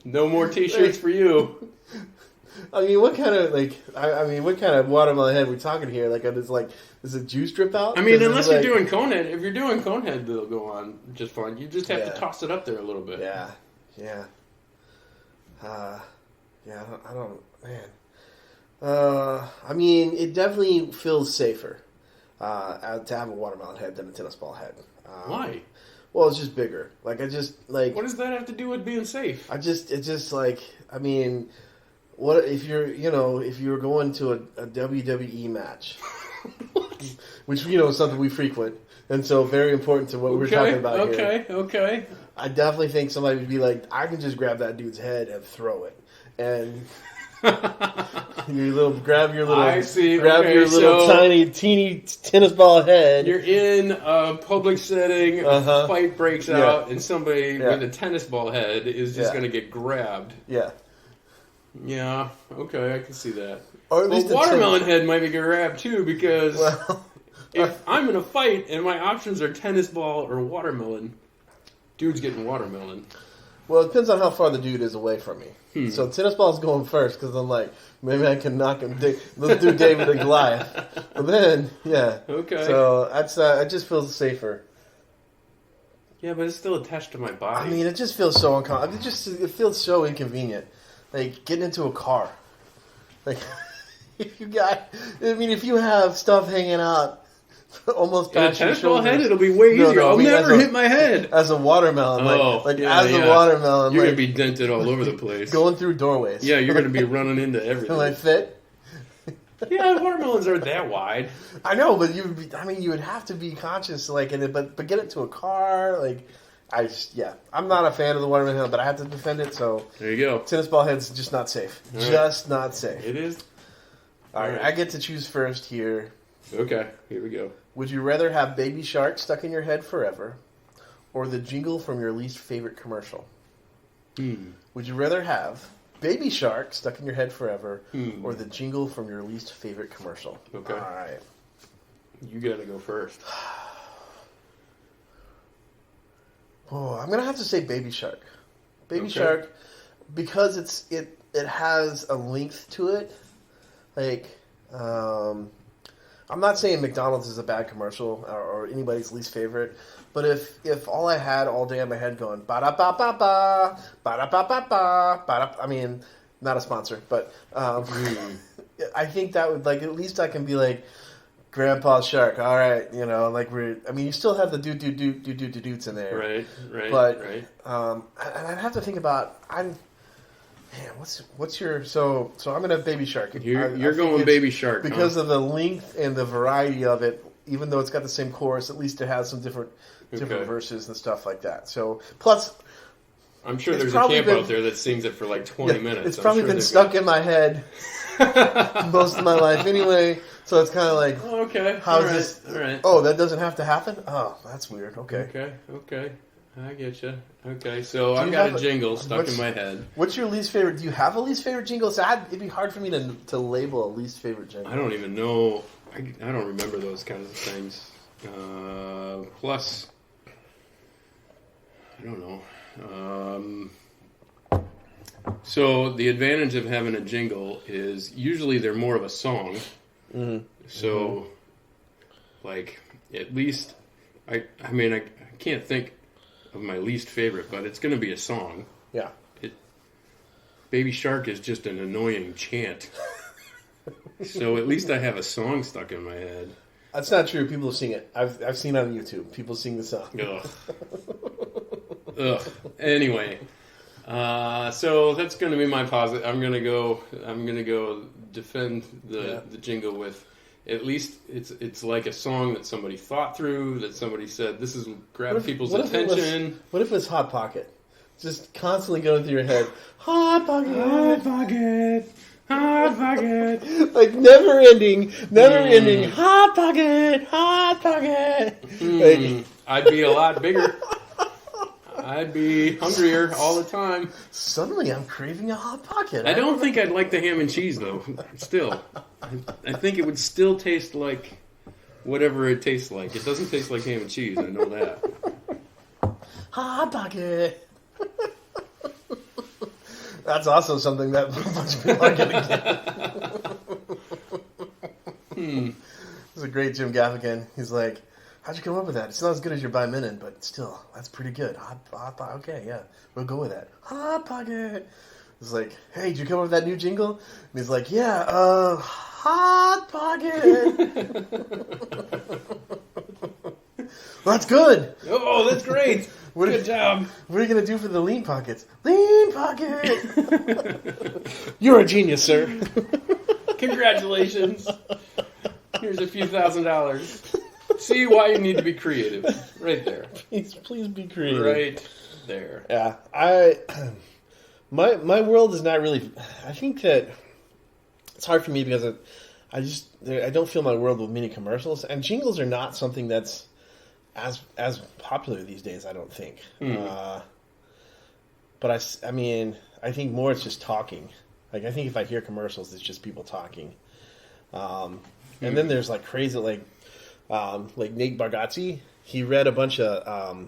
No more t-shirts for you. I mean, what kind of watermelon head are we talking here? Does the juice drip out? I mean, unless you're doing conehead. If you're doing conehead, they'll go on just fine. You just have to toss it up there a little bit. Yeah. I don't, man. I mean, it definitely feels safer to have a watermelon head than a tennis ball head. Why? Well, it's just bigger. What does that have to do with being safe? I mean, what if you're going to a WWE match, which is something we frequent. And so very important to what we're talking about here. Okay. I definitely think somebody would be like, I can just grab that dude's head and throw it. And grab your little tiny, teeny tennis ball head. You're in a public setting, a fight breaks out, and somebody with a tennis ball head is just going to get grabbed. Yeah. Yeah, okay, I can see that. Or at least watermelon head might be grabbed too, because if I'm in a fight and my options are tennis ball or watermelon, dude's getting watermelon. Well, it depends on how far the dude is away from me. So tennis ball's going first, because I'm like, maybe I can knock him. Let's do David and Goliath. But then, Okay. So that's it just feels safer. Yeah, but it's still attached to my body. I mean, it just feels so uncomfortable. It feels so inconvenient. Like getting into a car. Like if you have stuff hanging out almost past your shoulders. Tennis ball head, it'll be way easier. I'll never hit my head. As a watermelon. A watermelon. You're going to be dented all over the place. Going through doorways. Yeah, you're going to be running into everything. Am I fit? Yeah, watermelons aren't that wide. I know, but you would have to be conscious, but get it to a car, I'm not a fan of the watermelon head, but I have to defend it, so. There you go. Tennis ball head's just not safe. Not safe. It is? All right, I get to choose first here. Okay, here we go. Would you rather have Baby Shark stuck in your head forever, or the jingle from your least favorite commercial? Would you rather have Baby Shark stuck in your head forever, or the jingle from your least favorite commercial? Okay. All right. You got to go first. Oh, I'm gonna have to say Baby Shark. Baby Shark, because it has a length to it. I'm not saying McDonald's is a bad commercial or anybody's least favorite, but if all I had all day in my head going ba da ba ba ba ba da ba ba ba ba, I mean, not a sponsor, but I think that would at least I can be like Grandpa's Shark. All right, you still have the dudes in there, right. But and I'd have to think about what's your so I'm gonna have Baby Shark. You're going Baby Shark because of the length and the variety of it. Even though it's got the same chorus, at least it has some different verses and stuff like that. So plus, I'm sure there's a camp out there that sings it for 20 minutes. It's probably been stuck in my head most of my life anyway. So it's kind of like, how is this? All right. Oh, that doesn't have to happen? Oh, that's weird. Okay. I get you. Okay, so I've got a jingle stuck in my head. What's your least favorite? Do you have a least favorite jingle? It'd be hard for me to label a least favorite jingle. I don't even know. I don't remember those kinds of things. Plus, I don't know. So the advantage of having a jingle is usually they're more of a song. Mm-hmm. So, at least, I can't think of my least favorite, but it's going to be a song. Yeah. Baby Shark is just an annoying chant. So at least I have a song stuck in my head. That's not true. People sing it. I've seen it on YouTube. People sing the song. Ugh. Anyway, so that's going to be my positive. I'm going to go defend the jingle with. At least it's like a song that somebody thought through, that somebody said, this is grab people's attention. What if it was Hot Pocket? Just constantly going through your head. Hot Pocket! Hot Pocket! Hot Pocket! Never ending. Hot Pocket! Hot Pocket! I'd be a lot bigger. I'd be hungrier all the time. Suddenly I'm craving a Hot Pocket. I don't think I'd like the ham and cheese, though. Still. I think it would still taste like whatever it tastes like. It doesn't taste like ham and cheese, I know that. Hot Pocket! That's also something that a bunch of people are going to get. This is a great Jim Gaffigan. He's like, how'd you come up with that? It's not as good as your By Minute, but still, that's pretty good. Hot Pocket, okay, yeah, we'll go with that. Hot Pocket. It's like, hey, did you come up with that new jingle? And he's like, yeah, Hot Pocket. Well, that's good. Oh, that's great. Good job. What are you going to do for the Lean Pockets? Lean Pocket. You're a genius, sir. Congratulations. Here's a few $1,000. See why you need to be creative. Right there. Please be creative. Right there. Yeah, my world is not really. I think that it's hard for me because I don't feel my world with many commercials, and jingles are not something that's as popular these days. I don't think. But I mean, I think more it's just talking. Like I think if I hear commercials, it's just people talking. And then there's like crazy like Nate Bargatze. He read a bunch of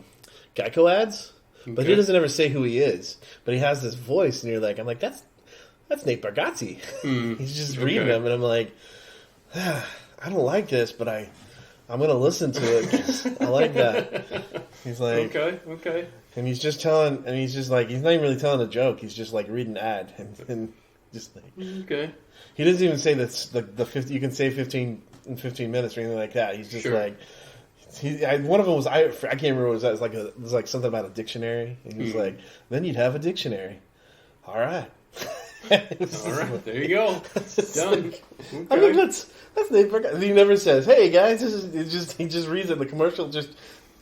Geico ads. But he doesn't ever say who he is. But he has this voice, and you're like, I'm like, that's Nate Bargatze. He's just reading them, and I'm like, I don't like this, but I'm going to listen to it 'cause I like that. He's like, okay. And he's just telling, and he's just like, he's not even really telling a joke. He's just like reading an ad, and just like, okay. He doesn't even say that's the 50. You can say 15 in 15 minutes or anything like that. He's just like. One of them was I can't remember what it was. It was like something about a dictionary, and he's like, "Then you'd have a dictionary." All right, all right, there you go. Done. Like, okay. I mean, that's Nate Bargatze. He never says, "Hey guys," he just reads it. The commercial just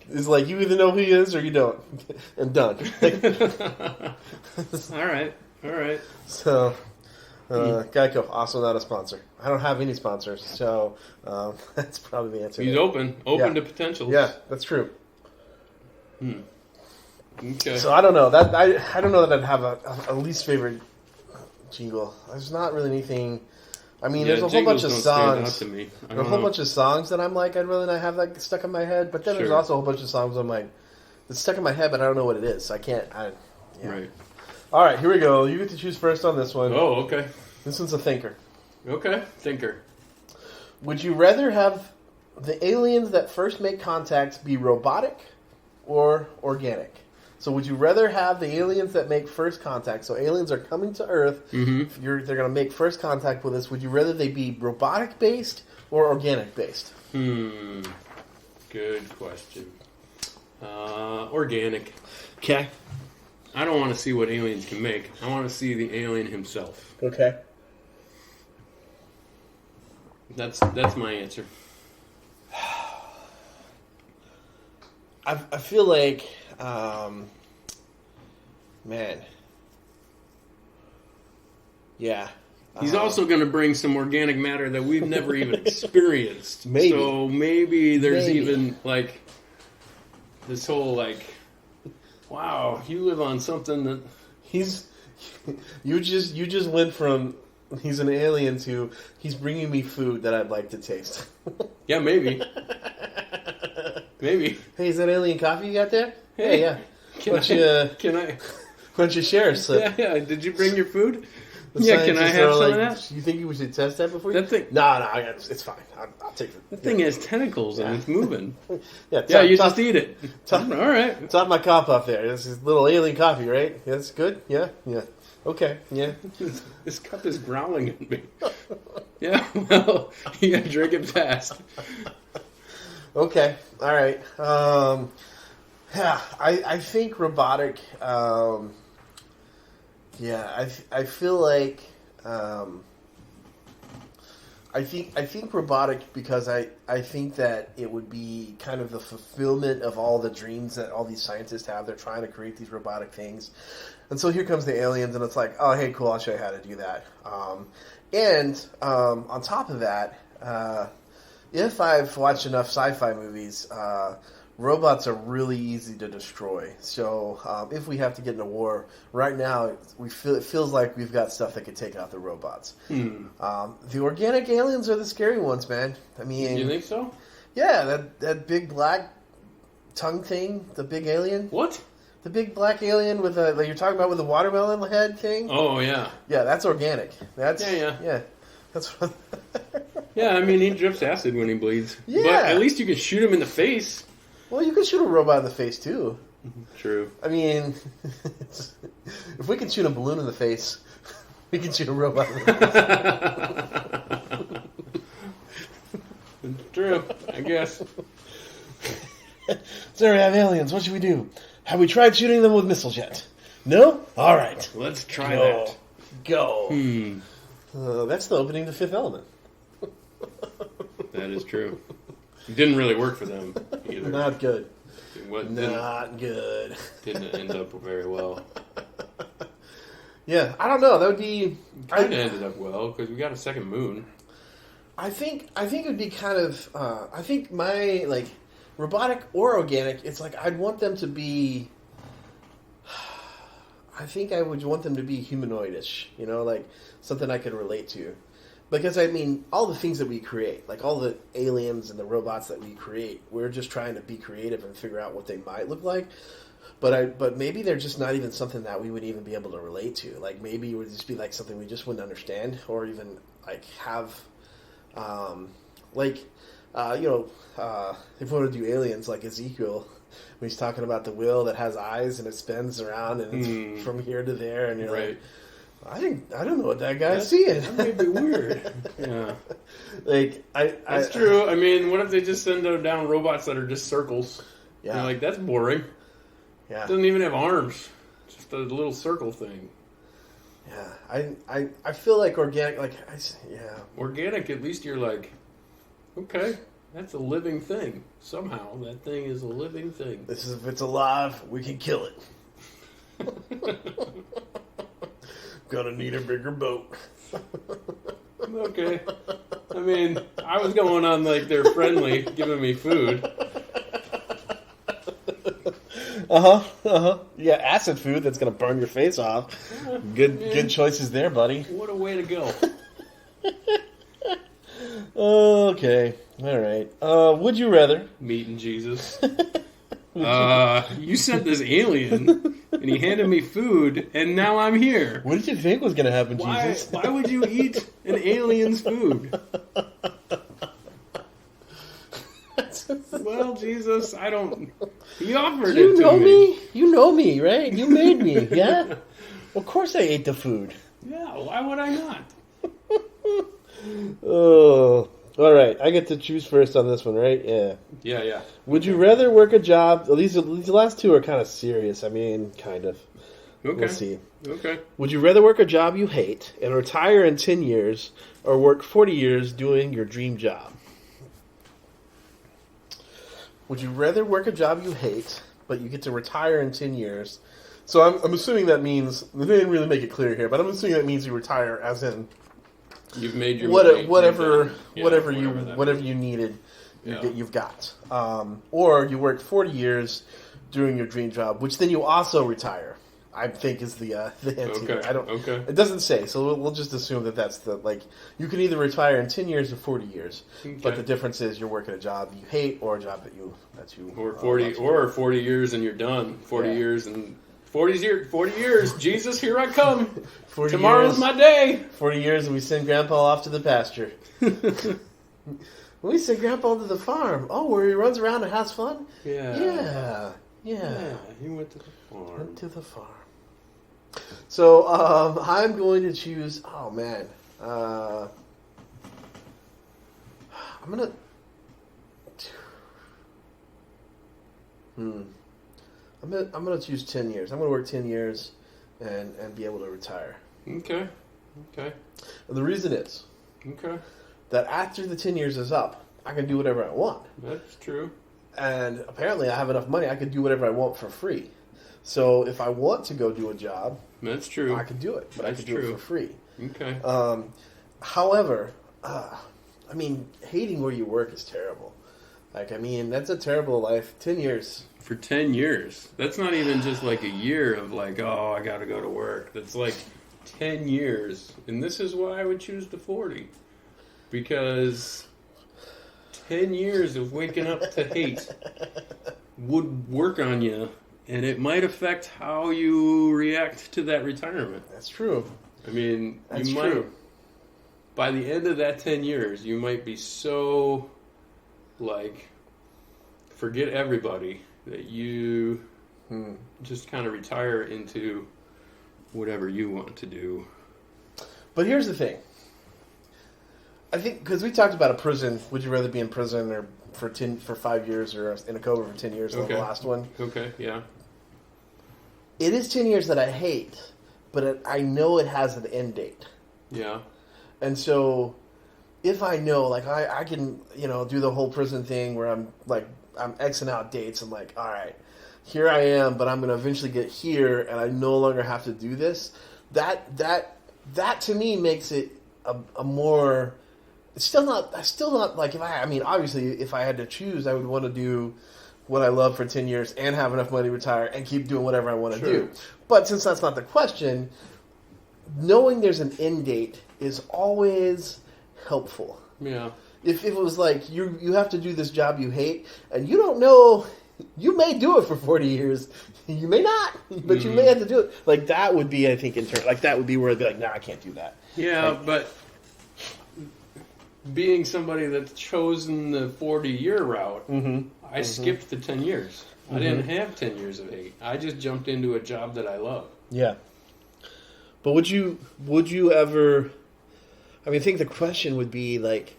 is like, you either know who he is or you don't, and done. All right. So. Geico, also not a sponsor. I don't have any sponsors, so that's probably the answer. He's open to potentials. Yeah, that's true. Okay. So I don't know that I don't know that I'd have a least favorite jingle. There's not really anything. I mean, there's a whole bunch of songs. There's a whole bunch of songs that I'm like, I'd really not have that stuck in my head. But then there's also a whole bunch of songs I'm like, it's stuck in my head, but I don't know what it is. So I can't. Right. All right, here we go. You get to choose first on this one. Oh, okay. This one's a thinker. Okay, thinker. Would you rather have the aliens that first make contact be robotic or organic? So would you rather have the aliens that make first contact? So aliens are coming to Earth. Mm-hmm. They're going to make first contact with us. Would you rather they be robotic-based or organic-based? Good question. Organic. Okay. I don't want to see what aliens can make. I want to see the alien himself. Okay. That's my answer. I feel like, man, yeah. He's also going to bring some organic matter that we've never even experienced. Maybe. So maybe there's even like this whole like, wow, you live on something that you just went from he's an alien to he's bringing me food that I'd like to taste. Yeah, maybe. Maybe. Hey, is that alien coffee you got there? Hey, yeah. Why don't you share us? Yeah. Did you bring your food? Yeah, can I have some of that? You think we should test that before? That thing? No, it's fine. I'll take it. That thing has tentacles and it's moving. Yeah, you just eat it. All right. Top my cup up there. This is little alien coffee, right? That's good? Yeah. Okay, yeah. This cup is growling at me. Yeah, well, you gotta drink it fast. Okay, all right. Yeah, I think robotic. I feel like I think robotic because I think that it would be kind of the fulfillment of all the dreams that all these scientists have. They're trying to create these robotic things. And so here comes the aliens, and it's like, oh, hey, cool, I'll show you how to do that. And on top of that, if I've watched enough sci-fi movies, robots are really easy to destroy. So if we have to get in a war, right now it feels like we've got stuff that could take out the robots. The organic aliens are the scary ones, man. I mean, you think so? Yeah, that big black tongue thing, the big alien. What? The big black alien with like you're talking about with the watermelon head thing? Oh, yeah. Yeah, that's organic. That's Yeah. That's what yeah, I mean, he drips acid when he bleeds. Yeah. But at least you can shoot him in the face. Well, you can shoot a robot in the face, too. True. I mean, if we can shoot a balloon in the face, we can shoot a robot in the face. True, I guess. So we have aliens. What should we do? Have we tried shooting them with missiles yet? No? All right. Let's try that. Go. That's the opening to Fifth Element. That is true. It didn't really work for them either. Not good. Not good. Didn't end up very well. Yeah, I don't know. That would be... Kind of ended up well, because we got a second moon. I think it would be kind of... I think my, like, robotic or organic, it's like I'd want them to be... I think I would want them to be humanoidish, you know, like something I could relate to. Because, I mean, all the things that we create, like all the aliens and the robots that we create, we're just trying to be creative and figure out what they might look like. But maybe they're just not even something that we would even be able to relate to. Like, maybe it would just be like something we just wouldn't understand, or even like have, if we want to do aliens, like Ezekiel, when he's talking about the wheel that has eyes and it spins around and it's from here to there, and you're right. like, I don't know what that guy's seeing. That may be weird. Yeah, like that's true. I mean, what if they just send down robots that are just circles? Yeah, you're like, that's boring. Yeah, it doesn't even have arms. Just a little circle thing. Yeah, I feel like organic. Organic. At least you're like, okay, that's a living thing. Somehow that thing is a living thing. This is if it's alive, we can kill it. Gonna need a bigger boat. Okay. I mean, I was going on like they're friendly, giving me food. Yeah, acid food that's gonna burn your face off. Good choices there, buddy. What a way to go. Okay, all right. Would you rather meeting Jesus? You sent this alien, and he handed me food, and now I'm here. What did you think was gonna happen, Jesus? Why would you eat an alien's food? Well, Jesus, I don't... He offered it to me. You know me? You know me, right? You made me, yeah? Of course I ate the food. Yeah, why would I not? Oh, all right. I get to choose first on this one, right? Yeah. Yeah. Would you rather work a job... These last two are kind of serious. I mean, kind of. Okay. We'll see. Okay. Would you rather work a job you hate and retire in 10 years or work 40 years doing your dream job? Would you rather work a job you hate, but you get to retire in 10 years? So I'm assuming that means... They didn't really make it clear here, but I'm assuming that means you retire as in... You've made your whatever you needed, you've got. Or you worked 40 years doing your dream job, which then you also retire. I think is the hint here. It doesn't say, so we'll just assume that that's you can either retire in 10 years or 40 years, but the difference is you're working a job you hate or a job that you or 40 years and you're done. 40 years and 40 years. Jesus, here I come. Tomorrow's my day. 40 years and we send Grandpa off to the pasture. We send Grandpa to the farm. Oh, where he runs around and has fun? Yeah. He went to the farm. So, I'm going to choose... Oh, man. I'm going to... I'm going to choose 10 years. I'm going to work 10 years and be able to retire. Okay. And the reason is... that after the 10 years is up, I can do whatever I want. That's true. And apparently I have enough money, I can do whatever I want for free. So if I want to go do a job... That's true. I can do it, but I can do it for free. Okay. However, I mean, hating where you work is terrible. That's a terrible life. 10 years. For 10 years. That's not even just like a year of I got to go to work. That's like 10 years. And this is why I would choose the 40. Because 10 years of waking up to hate would work on you, and it might affect how you react to that retirement. That's true. I mean, you might, by the end of that 10 years, you might be so, forget everybody, that you just kind of retire into whatever you want to do. But here's the thing. I think, because we talked about a prison, would you rather be in prison or for 5 years or in a coma for 10 years, like the last one? Okay, yeah. It is 10 years that I hate, but I know it has an end date. Yeah. And so if I know, like, I can, do the whole prison thing where I'm Xing out dates and like, all right, here I am, but I'm going to eventually get here, and I no longer have to do this. That to me makes it a more. It's still not like obviously if I had to choose, I would want to do what I love for 10 years and have enough money to retire and keep doing whatever I want to do. But since that's not the question, knowing there's an end date is always helpful. Yeah. If it was like you have to do this job you hate and you don't know, you may do it for 40 years, you may not, but you may have to do it. Like that would be, I think, that would be where I'd be like, nah, I can't do that. Yeah, but being somebody that's chosen the 40-year route, I skipped the 10 years. I didn't have 10 years of hate. I just jumped into a job that I love. Yeah. But would you ever, I think the question would be like,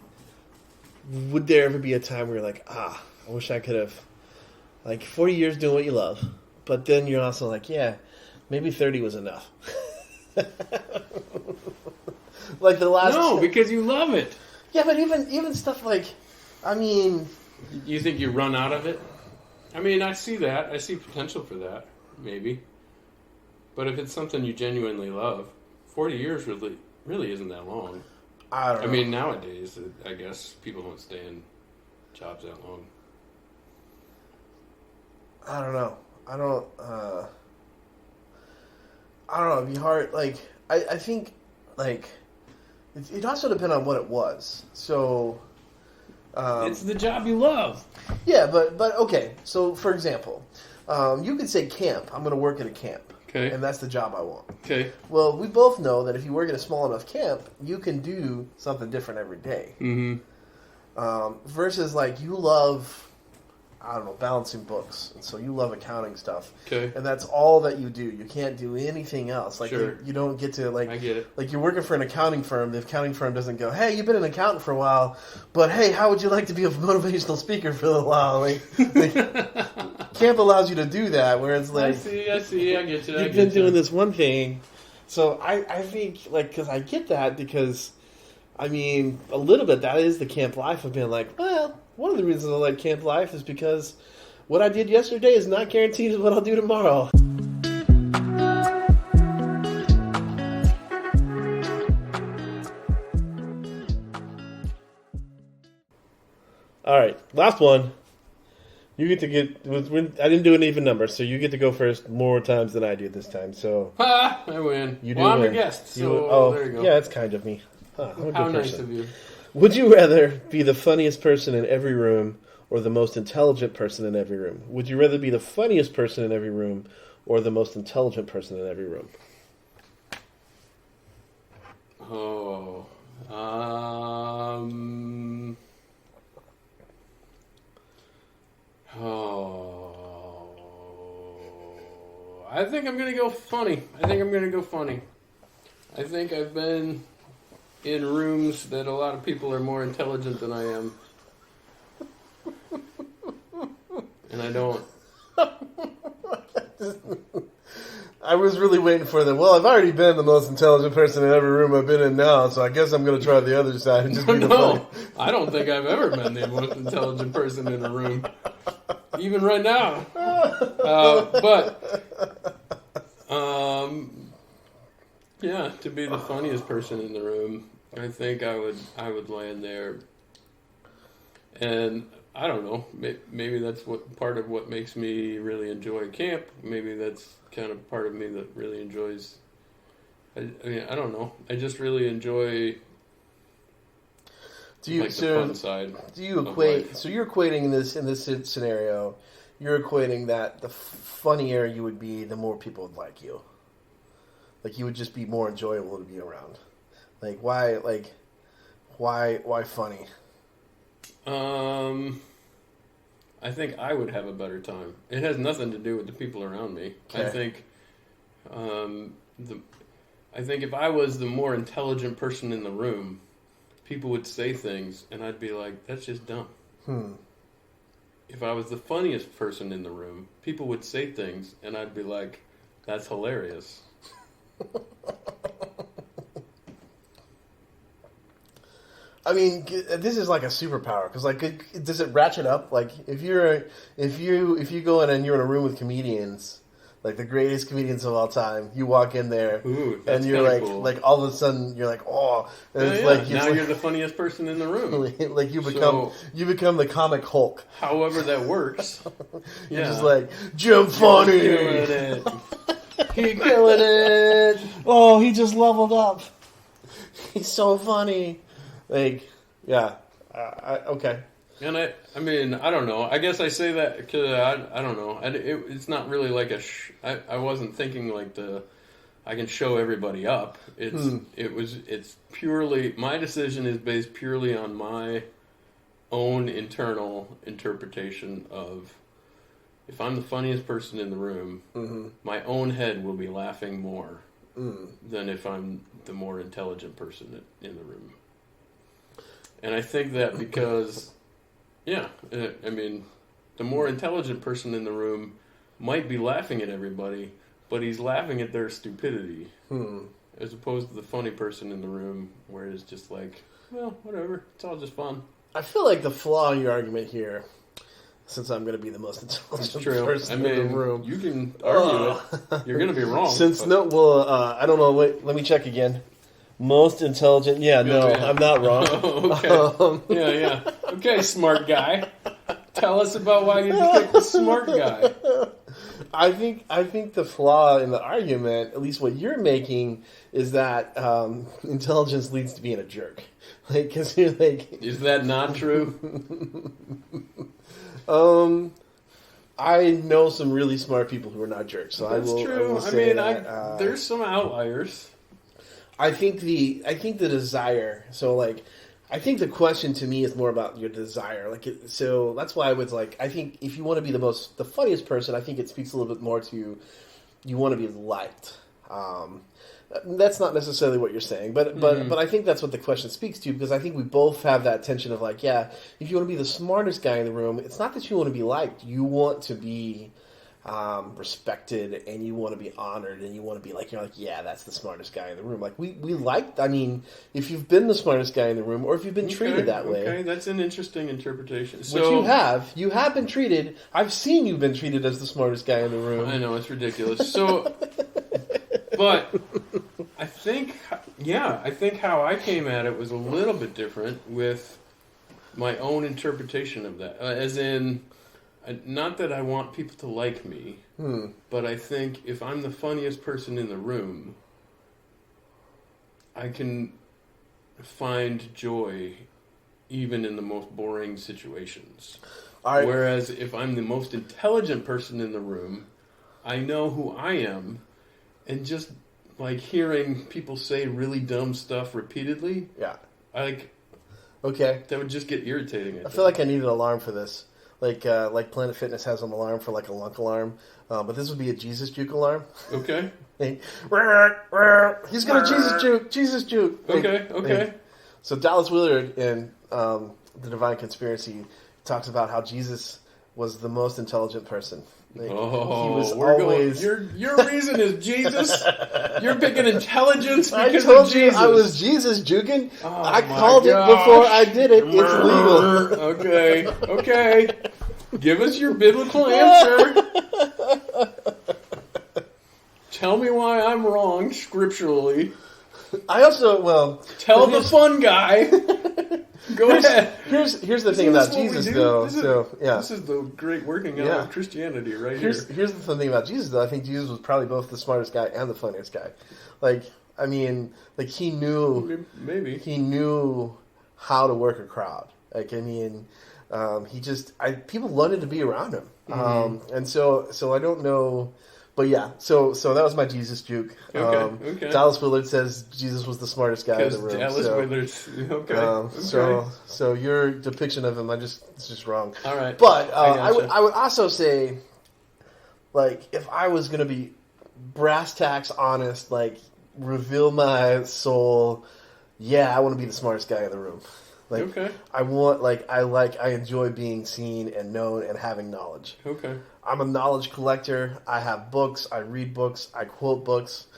would there ever be a time where you're like, I wish I could have, 40 years doing what you love, but then you're also like, yeah, maybe 30 was enough. Like the last... No, because you love it. Yeah, but even stuff like, You think you run out of it? I see that. I see potential for that, maybe. But if it's something you genuinely love, 40 years really isn't that long. I don't know. Nowadays, I guess people don't stay in jobs that long. I don't know. I don't know. It'd be hard. I think, it also depends on what it was. So, it's the job you love. Yeah, but okay. So, for example, you could say camp. I'm going to work at a camp. Okay. And that's the job I want. Okay. Well, we both know that if you work at a small enough camp, you can do something different every day. Mm-hmm. Versus, you love, balancing books. And so you love accounting stuff. Okay. And that's all that you do. You can't do anything else. Sure. You don't get to, I get it. You're working for an accounting firm. The accounting firm doesn't go, hey, you've been an accountant for a while, but hey, how would you like to be a motivational speaker for a little while? Camp allows you to do that, where it's like... I see, I get you. You've been doing this one thing. So I think, because I get that, because, a little bit, that is the camp life of being like, well, one of the reasons I like camp life is because what I did yesterday is not guaranteed what I'll do tomorrow. All right, last one. You get to I didn't do an even number, so you get to go first more times than I do this time. So I win. You do I'm win. the guest, so there you go. Yeah, that's kind of me. I'm a How good nice person. of you. Would you rather be the funniest person in every room or the most intelligent person in every room? Would you rather be the funniest person in every room or the most intelligent person in every room? Oh, I think I'm gonna go funny. I think I've been in rooms that a lot of people are more intelligent than I am. And I don't. I was really waiting for the, I've already been the most intelligent person in every room I've been in now, so I guess I'm going to try the other side and just be the funny. I don't think I've ever been the most intelligent person in a room. Even right now. Yeah, to be the funniest person in the room, I think I would land there. And I don't know, maybe that's part of what makes me really enjoy camp. Maybe that's kind of part of me that really enjoys. I don't know. I just really enjoy. The fun side. Do you equate? So you're equating in this scenario. You're equating that the funnier you would be, the more people would like you. You would just be more enjoyable to be around. Why funny? I think I would have a better time. It has nothing to do with the people around me. Okay. I think if I was the more intelligent person in the room, people would say things, and I'd be like, "That's just dumb." If I was the funniest person in the room, people would say things, and I'd be like, "That's hilarious." I mean, this is like a superpower because, like, does it ratchet up? Like, if you go in and you're in a room with comedians, like the greatest comedians of all time, you walk in there and you're like, cool. like all of a sudden you're like, oh, and it's like now you're the funniest person in the room. Like you become the comic Hulk. However that works, you're just like Jim Funny. Killing it. He killing it. Oh, he just leveled up. He's so funny. Like, yeah, okay. And I mean, I don't know. I guess I say that because I don't know. It's not really like I wasn't thinking like I can show everybody up. It's purely, my decision is based purely on my own internal interpretation of, if I'm the funniest person in the room, my own head will be laughing more than if I'm the more intelligent person in the room. And I think that because, I mean, the more intelligent person in the room might be laughing at everybody, but he's laughing at their stupidity, as opposed to the funny person in the room, where it's just like, well, whatever, it's all just fun. I feel like the flaw in your argument here, since I'm going to be the most intelligent person in the room, you can argue it. You're going to be wrong. I don't know. Wait, let me check again. Most intelligent. Yeah, no, yeah. I'm not wrong. Okay. Yeah. Okay, smart guy. Tell us about why you picked the smart guy. I think the flaw in the argument, at least what you're making, is that intelligence leads to being a jerk. Like, because you're like, is that not true? I know some really smart people who are not jerks. So that's true. I mean, there's some outliers. I think the desire. So, like, I think the question to me is more about your desire. Like, so that's why I was like, I think if you want to be the funniest person, I think it speaks a little bit more to you want to be liked. That's not necessarily what you're saying, but I think that's what the question speaks to, because I think we both have that tension of like, yeah, if you want to be the smartest guy in the room, it's not that you want to be liked. You want to be respected, and you want to be honored, and you want to be like, you're like, yeah, that's the smartest guy in the room. Like we like, I mean, if you've been the smartest guy in the room, or if you've been treated that way. Okay, that's an interesting interpretation. So, which you have been treated. I've seen you've been treated as the smartest guy in the room. I know, it's ridiculous. So, but I think how I came at it was a little bit different with my own interpretation of that, as in. Not that I want people to like me, but I think if I'm the funniest person in the room, I can find joy even in the most boring situations. Whereas if I'm the most intelligent person in the room, I know who I am, and just like hearing people say really dumb stuff repeatedly, that would just get irritating. I feel like I need an alarm for this. Like Planet Fitness has an alarm for like a lunk alarm, but this would be a Jesus juke alarm. Okay. He's gonna Jesus juke. Okay. So Dallas Willard in The Divine Conspiracy talks about how Jesus was the most intelligent person. Like, he was always... Your reason is Jesus? You're picking intelligence because I told of Jesus. You I was Jesus juking. I called it before I did it. It's legal. Okay. Give us your biblical answer. Tell me why I'm wrong scripturally. I also, tell the fun guy. Go ahead. Here's the thing about Jesus, though. This is the great working out of Christianity right here. Here's the fun thing about Jesus, though. I think Jesus was probably both the smartest guy and the funniest guy. Like, I mean, like he knew how to work a crowd. Like, I mean, people wanted to be around him, and so I don't know. But yeah, so that was my Jesus juke. Okay. Dallas Willard says Jesus was the smartest guy in the room. Dallas Willard's okay. So your depiction of him, it's just wrong. All right, but I would also say, like, if I was going to be brass tacks honest, like reveal my soul, I want to be the smartest guy in the room. Like, I enjoy being seen and known and having knowledge. Okay. I'm a knowledge collector. I have books. I read books. I quote books.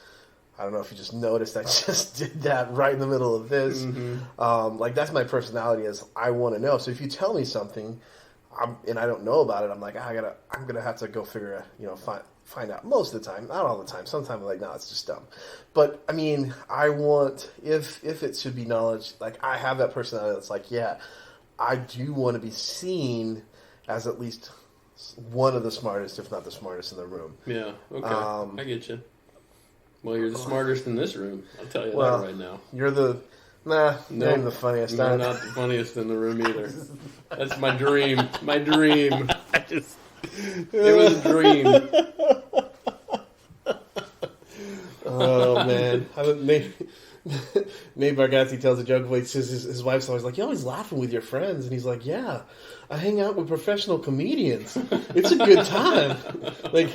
I don't know if you just noticed, I just did that right in the middle of this. Like, that's my personality, is I want to know. So if you tell me something, and I don't know about it, I'm like, I'm gonna have to go figure out, find out. Most of the time, not all the time. Sometimes I'm like, no, it's just dumb. But I mean, I want, if it should be knowledge, like, I have that personality that's like, yeah, I do want to be seen as at least one of the smartest, if not the smartest in the room. Yeah. Okay. I get you. Well, you're the smartest in this room. I'll tell you that right now. You're the... Nah, no, you're the funniest. I'm not the funniest in the room either. That's my dream. My dream. It was a dream. Oh, man. Nate Bargatze tells a joke. His wife's always like, "You're always laughing with your friends," and he's like, "Yeah, I hang out with professional comedians. It's a good time. like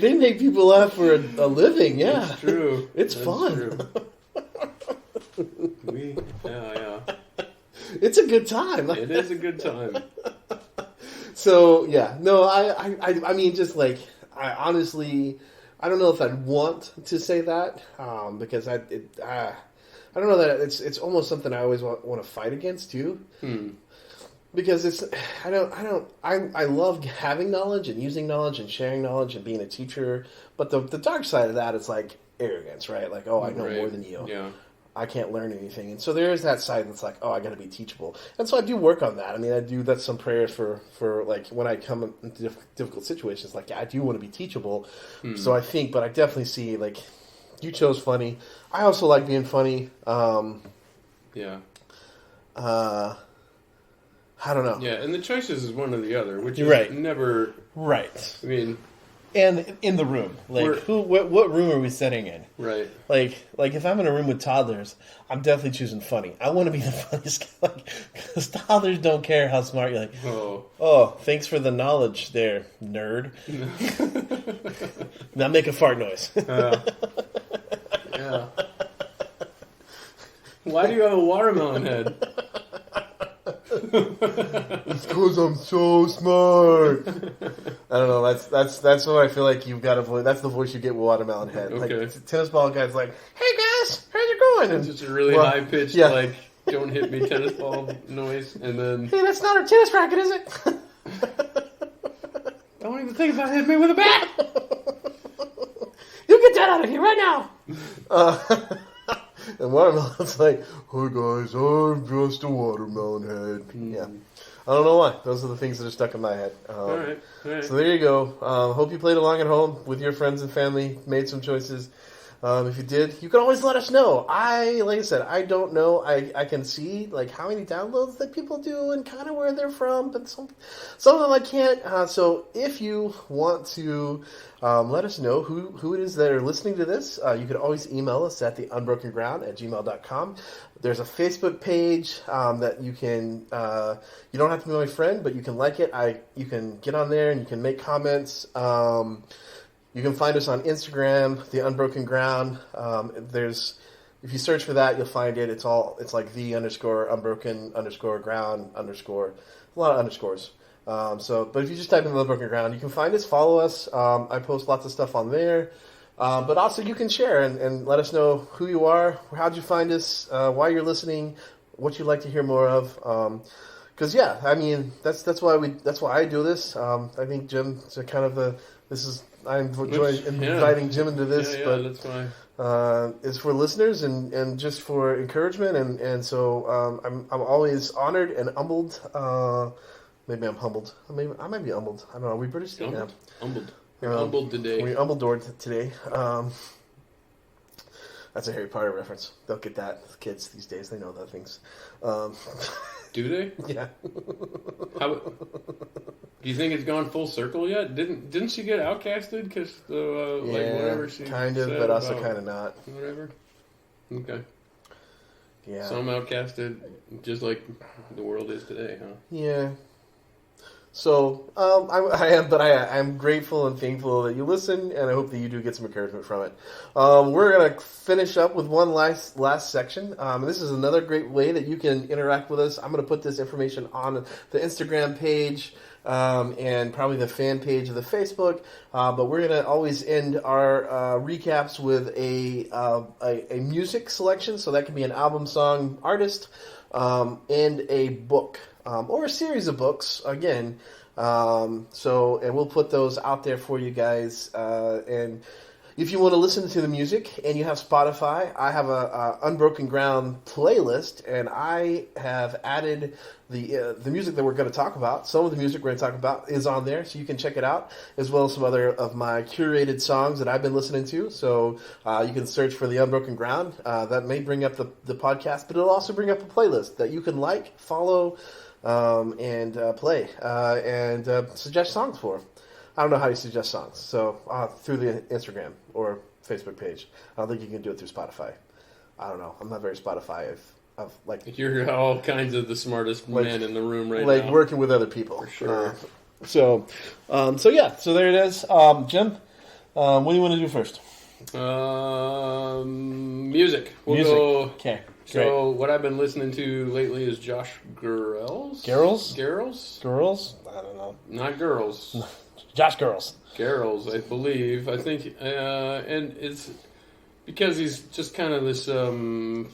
they make people laugh for a living. Yeah, it's true. It's That's fun. True. Yeah. It's a good time. It is a good time. So yeah, no, I mean, just like, I honestly, I don't know if I'd want to say that, because I don't know that it's almost something I always want to fight against too. Because I love having knowledge and using knowledge and sharing knowledge and being a teacher, but the dark side of that is like arrogance, right? Like, oh, I know more than you. Yeah. I can't learn anything. And so there is that side that's like, oh, I got to be teachable. And so I do work on that. I mean, that's some prayers for like when I come into difficult situations, like, yeah, I do want to be teachable. So I think, but I definitely see, like, you chose funny. I also like being funny. Yeah. I don't know. Yeah, and the choices is one or the other, which Right. is never... Right. I mean... And in the room, like, what room are we sitting in? Right. Like if I'm in a room with toddlers, I'm definitely choosing funny. I want to be the funniest guy, because toddlers don't care how smart you're. Like, oh, thanks for the knowledge there, nerd. Now make a fart noise. Yeah. Why do you have a watermelon head? It's because I'm so smart. I don't know. That's what I feel like you've got to avoid. That's the voice you get with watermelon head. Okay. Like, tennis ball guy's like, "Hey guys, how's it going?" And It's just a really high pitched, like, "Don't hit me" tennis ball noise, and then, "Hey, that's not a tennis racket, is it?" Don't even think about hitting me with a bat. You get that out of here right now. And watermelon's like, "Hey guys, I'm just a watermelon head." Yeah. I don't know why. Those are the things that are stuck in my head. All right. So there you go. Hope you played along at home with your friends and family, made some choices. If you did, you can always let us know. Like I said, I don't know. I can see, like, how many downloads that people do and kind of where they're from, but some of them I can't. So if you want to let us know who it is that are listening to this, you can always email us at theunbrokenground@gmail.com. There's a Facebook page that you can. You don't have to be my friend, but you can like it. You can get on there and you can make comments. You can find us on Instagram, The Unbroken Ground. If you search for that, you'll find it. It's like _unbroken_ground_ a lot of underscores. But if you just type in The Unbroken Ground, you can find us, follow us. I post lots of stuff on there. But also you can share and let us know who you are, how'd you find us, why you're listening, what you'd like to hear more of. Because yeah, I mean that's why I do this. I think Jim's kind of I enjoy inviting Jim into this, but that's why. It's for listeners and just for encouragement, and so I'm always honored and humbled. Maybe I'm humbled. Maybe I might be humbled. I don't know. Are we British? Humbled. Yeah. Humbled. You're humbled today. We're humbled today. That's a Harry Potter reference. They'll get that. The kids these days, they know that things. Do they? Yeah. Do you think it's gone full circle yet? Didn't she get outcasted because whatever she kind of, said but also kind of not. Whatever. Okay. Yeah. Some outcasted, just like the world is today, huh? Yeah. So I'm grateful and thankful that you listen, and I hope that you do get some encouragement from it. We're gonna finish up with one last section. This is another great way that you can interact with us. I'm gonna put this information on the Instagram page and probably the fan page of the Facebook. But we're gonna always end our recaps with a music selection, so that can be an album, song, artist, and a book. Or a series of books, again. And we'll put those out there for you guys. And if you want to listen to the music and you have Spotify, I have a Unbroken Ground playlist, and I have added the music that we're going to talk about. Some of the music we're going to talk about is on there, so you can check it out, as well as some other of my curated songs that I've been listening to. So you can search for the Unbroken Ground. That may bring up the podcast, but it'll also bring up a playlist that you can like, follow, and play, and suggest songs for. I don't know how you suggest songs, so through the Instagram or Facebook page. I don't think you can do it through Spotify. I don't know. I'm not very Spotify. I've like You're all kinds of the smartest man in the room right now. Like working with other people. For sure. So there it is. Jim, what do you want to do first? Music. We'll go. Okay. So what I've been listening to lately is Josh Garrels. Garrels? I don't know. Not girls. Josh Garrels. Garrels, I believe. I think, and it's because he's just kind of this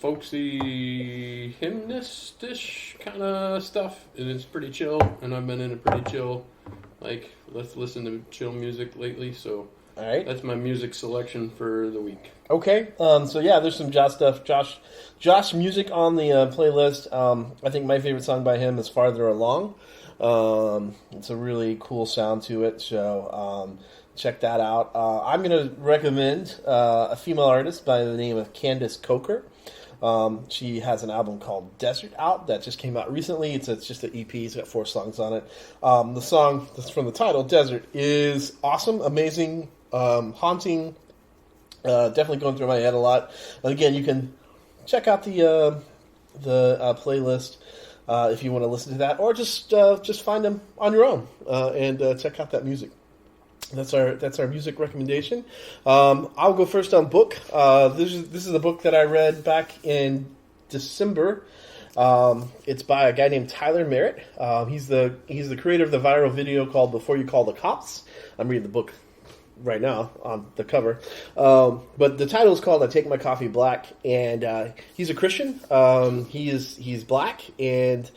folksy, hymnistish kind of stuff, and it's pretty chill. And I've been in a pretty chill, like, let's listen to chill music lately. So all right, that's my music selection for the week. Okay, there's some Josh stuff. Josh music on the playlist. I think my favorite song by him is "Farther Along." It's a really cool sound to it, so check that out. I'm going to recommend a female artist by the name of Candace Coker. She has an album called Desert out that just came out recently. It's just an EP. It's got 4 songs on it. The song that's from the title, Desert, is awesome, amazing, haunting, definitely going through my head a lot. And again, you can check out the playlist if you want to listen to that, or just find them on your own and check out that music. That's our music recommendation. I'll go first on book. This is a book that I read back in December. It's by a guy named Tyler Merritt. He's the creator of the viral video called "Before You Call the Cops." I'm reading the book right now on the cover, but the title is called "I Take My Coffee Black," and he's a Christian. He's black, and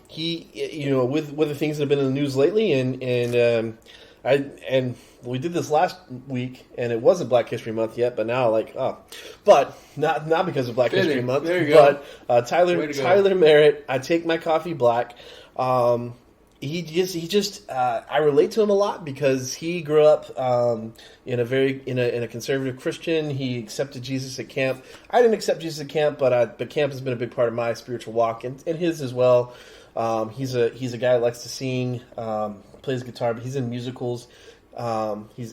he with the things that have been in the news lately, and we did this last week, and it wasn't Black History Month yet, but now but not because of Black History Month. There you go. But Tyler Merritt, I Take My Coffee Black. He just I relate to him a lot because he grew up in a conservative Christian. He accepted Jesus at camp. I didn't accept Jesus at camp, but camp has been a big part of my spiritual walk and his as well. He's a guy that likes to sing, plays guitar, but he's in musicals. He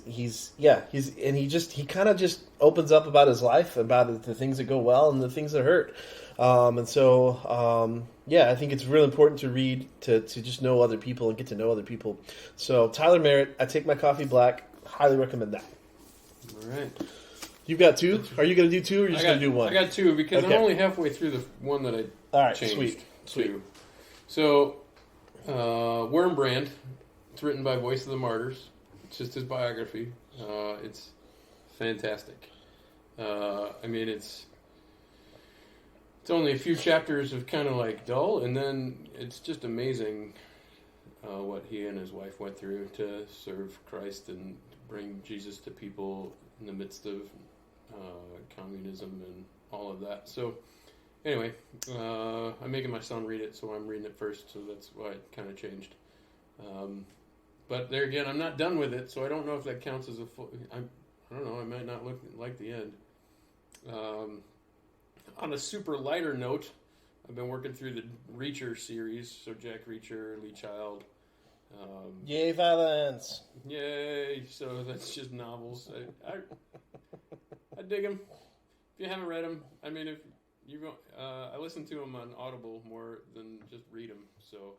kind of just opens up about his life, about the things that go well and the things that hurt. I think it's really important to read, to just know other people and get to know other people. So Tyler Merritt, I Take My Coffee Black, highly recommend that. All right. You've got 2? Are you going to do 2 or are you just going to do 1? I got 2 because I'm only halfway through the one that I changed. Sweet. So, Wurmbrand, it's written by Voice of the Martyrs. It's just his biography. It's fantastic. It's only a few chapters of kind of like dull, and then it's just amazing what he and his wife went through to serve Christ and bring Jesus to people in the midst of communism and all of that. So anyway, I'm making my son read it, so I'm reading it first, so that's why it kind of changed. But there again, I'm not done with it, so I don't know if that counts as a full... I don't know, I might not look like the end. On a super lighter note, I've been working through the Reacher series, so Jack Reacher, Lee Child. Yay, violence! Yay! So that's just novels. I dig them. If you haven't read them, if you I listen to them on Audible more than just read them. So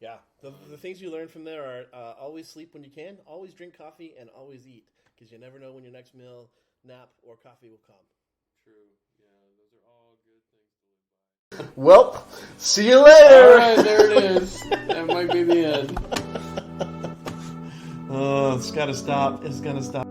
Yeah, the things you learn from there are always sleep when you can, always drink coffee, and always eat, because you never know when your next meal, nap, or coffee will come. True. Yeah, those are all good things to live by. Well, see you later. All right, there it is. That might be the end. Oh, it's got to stop. It's going to stop.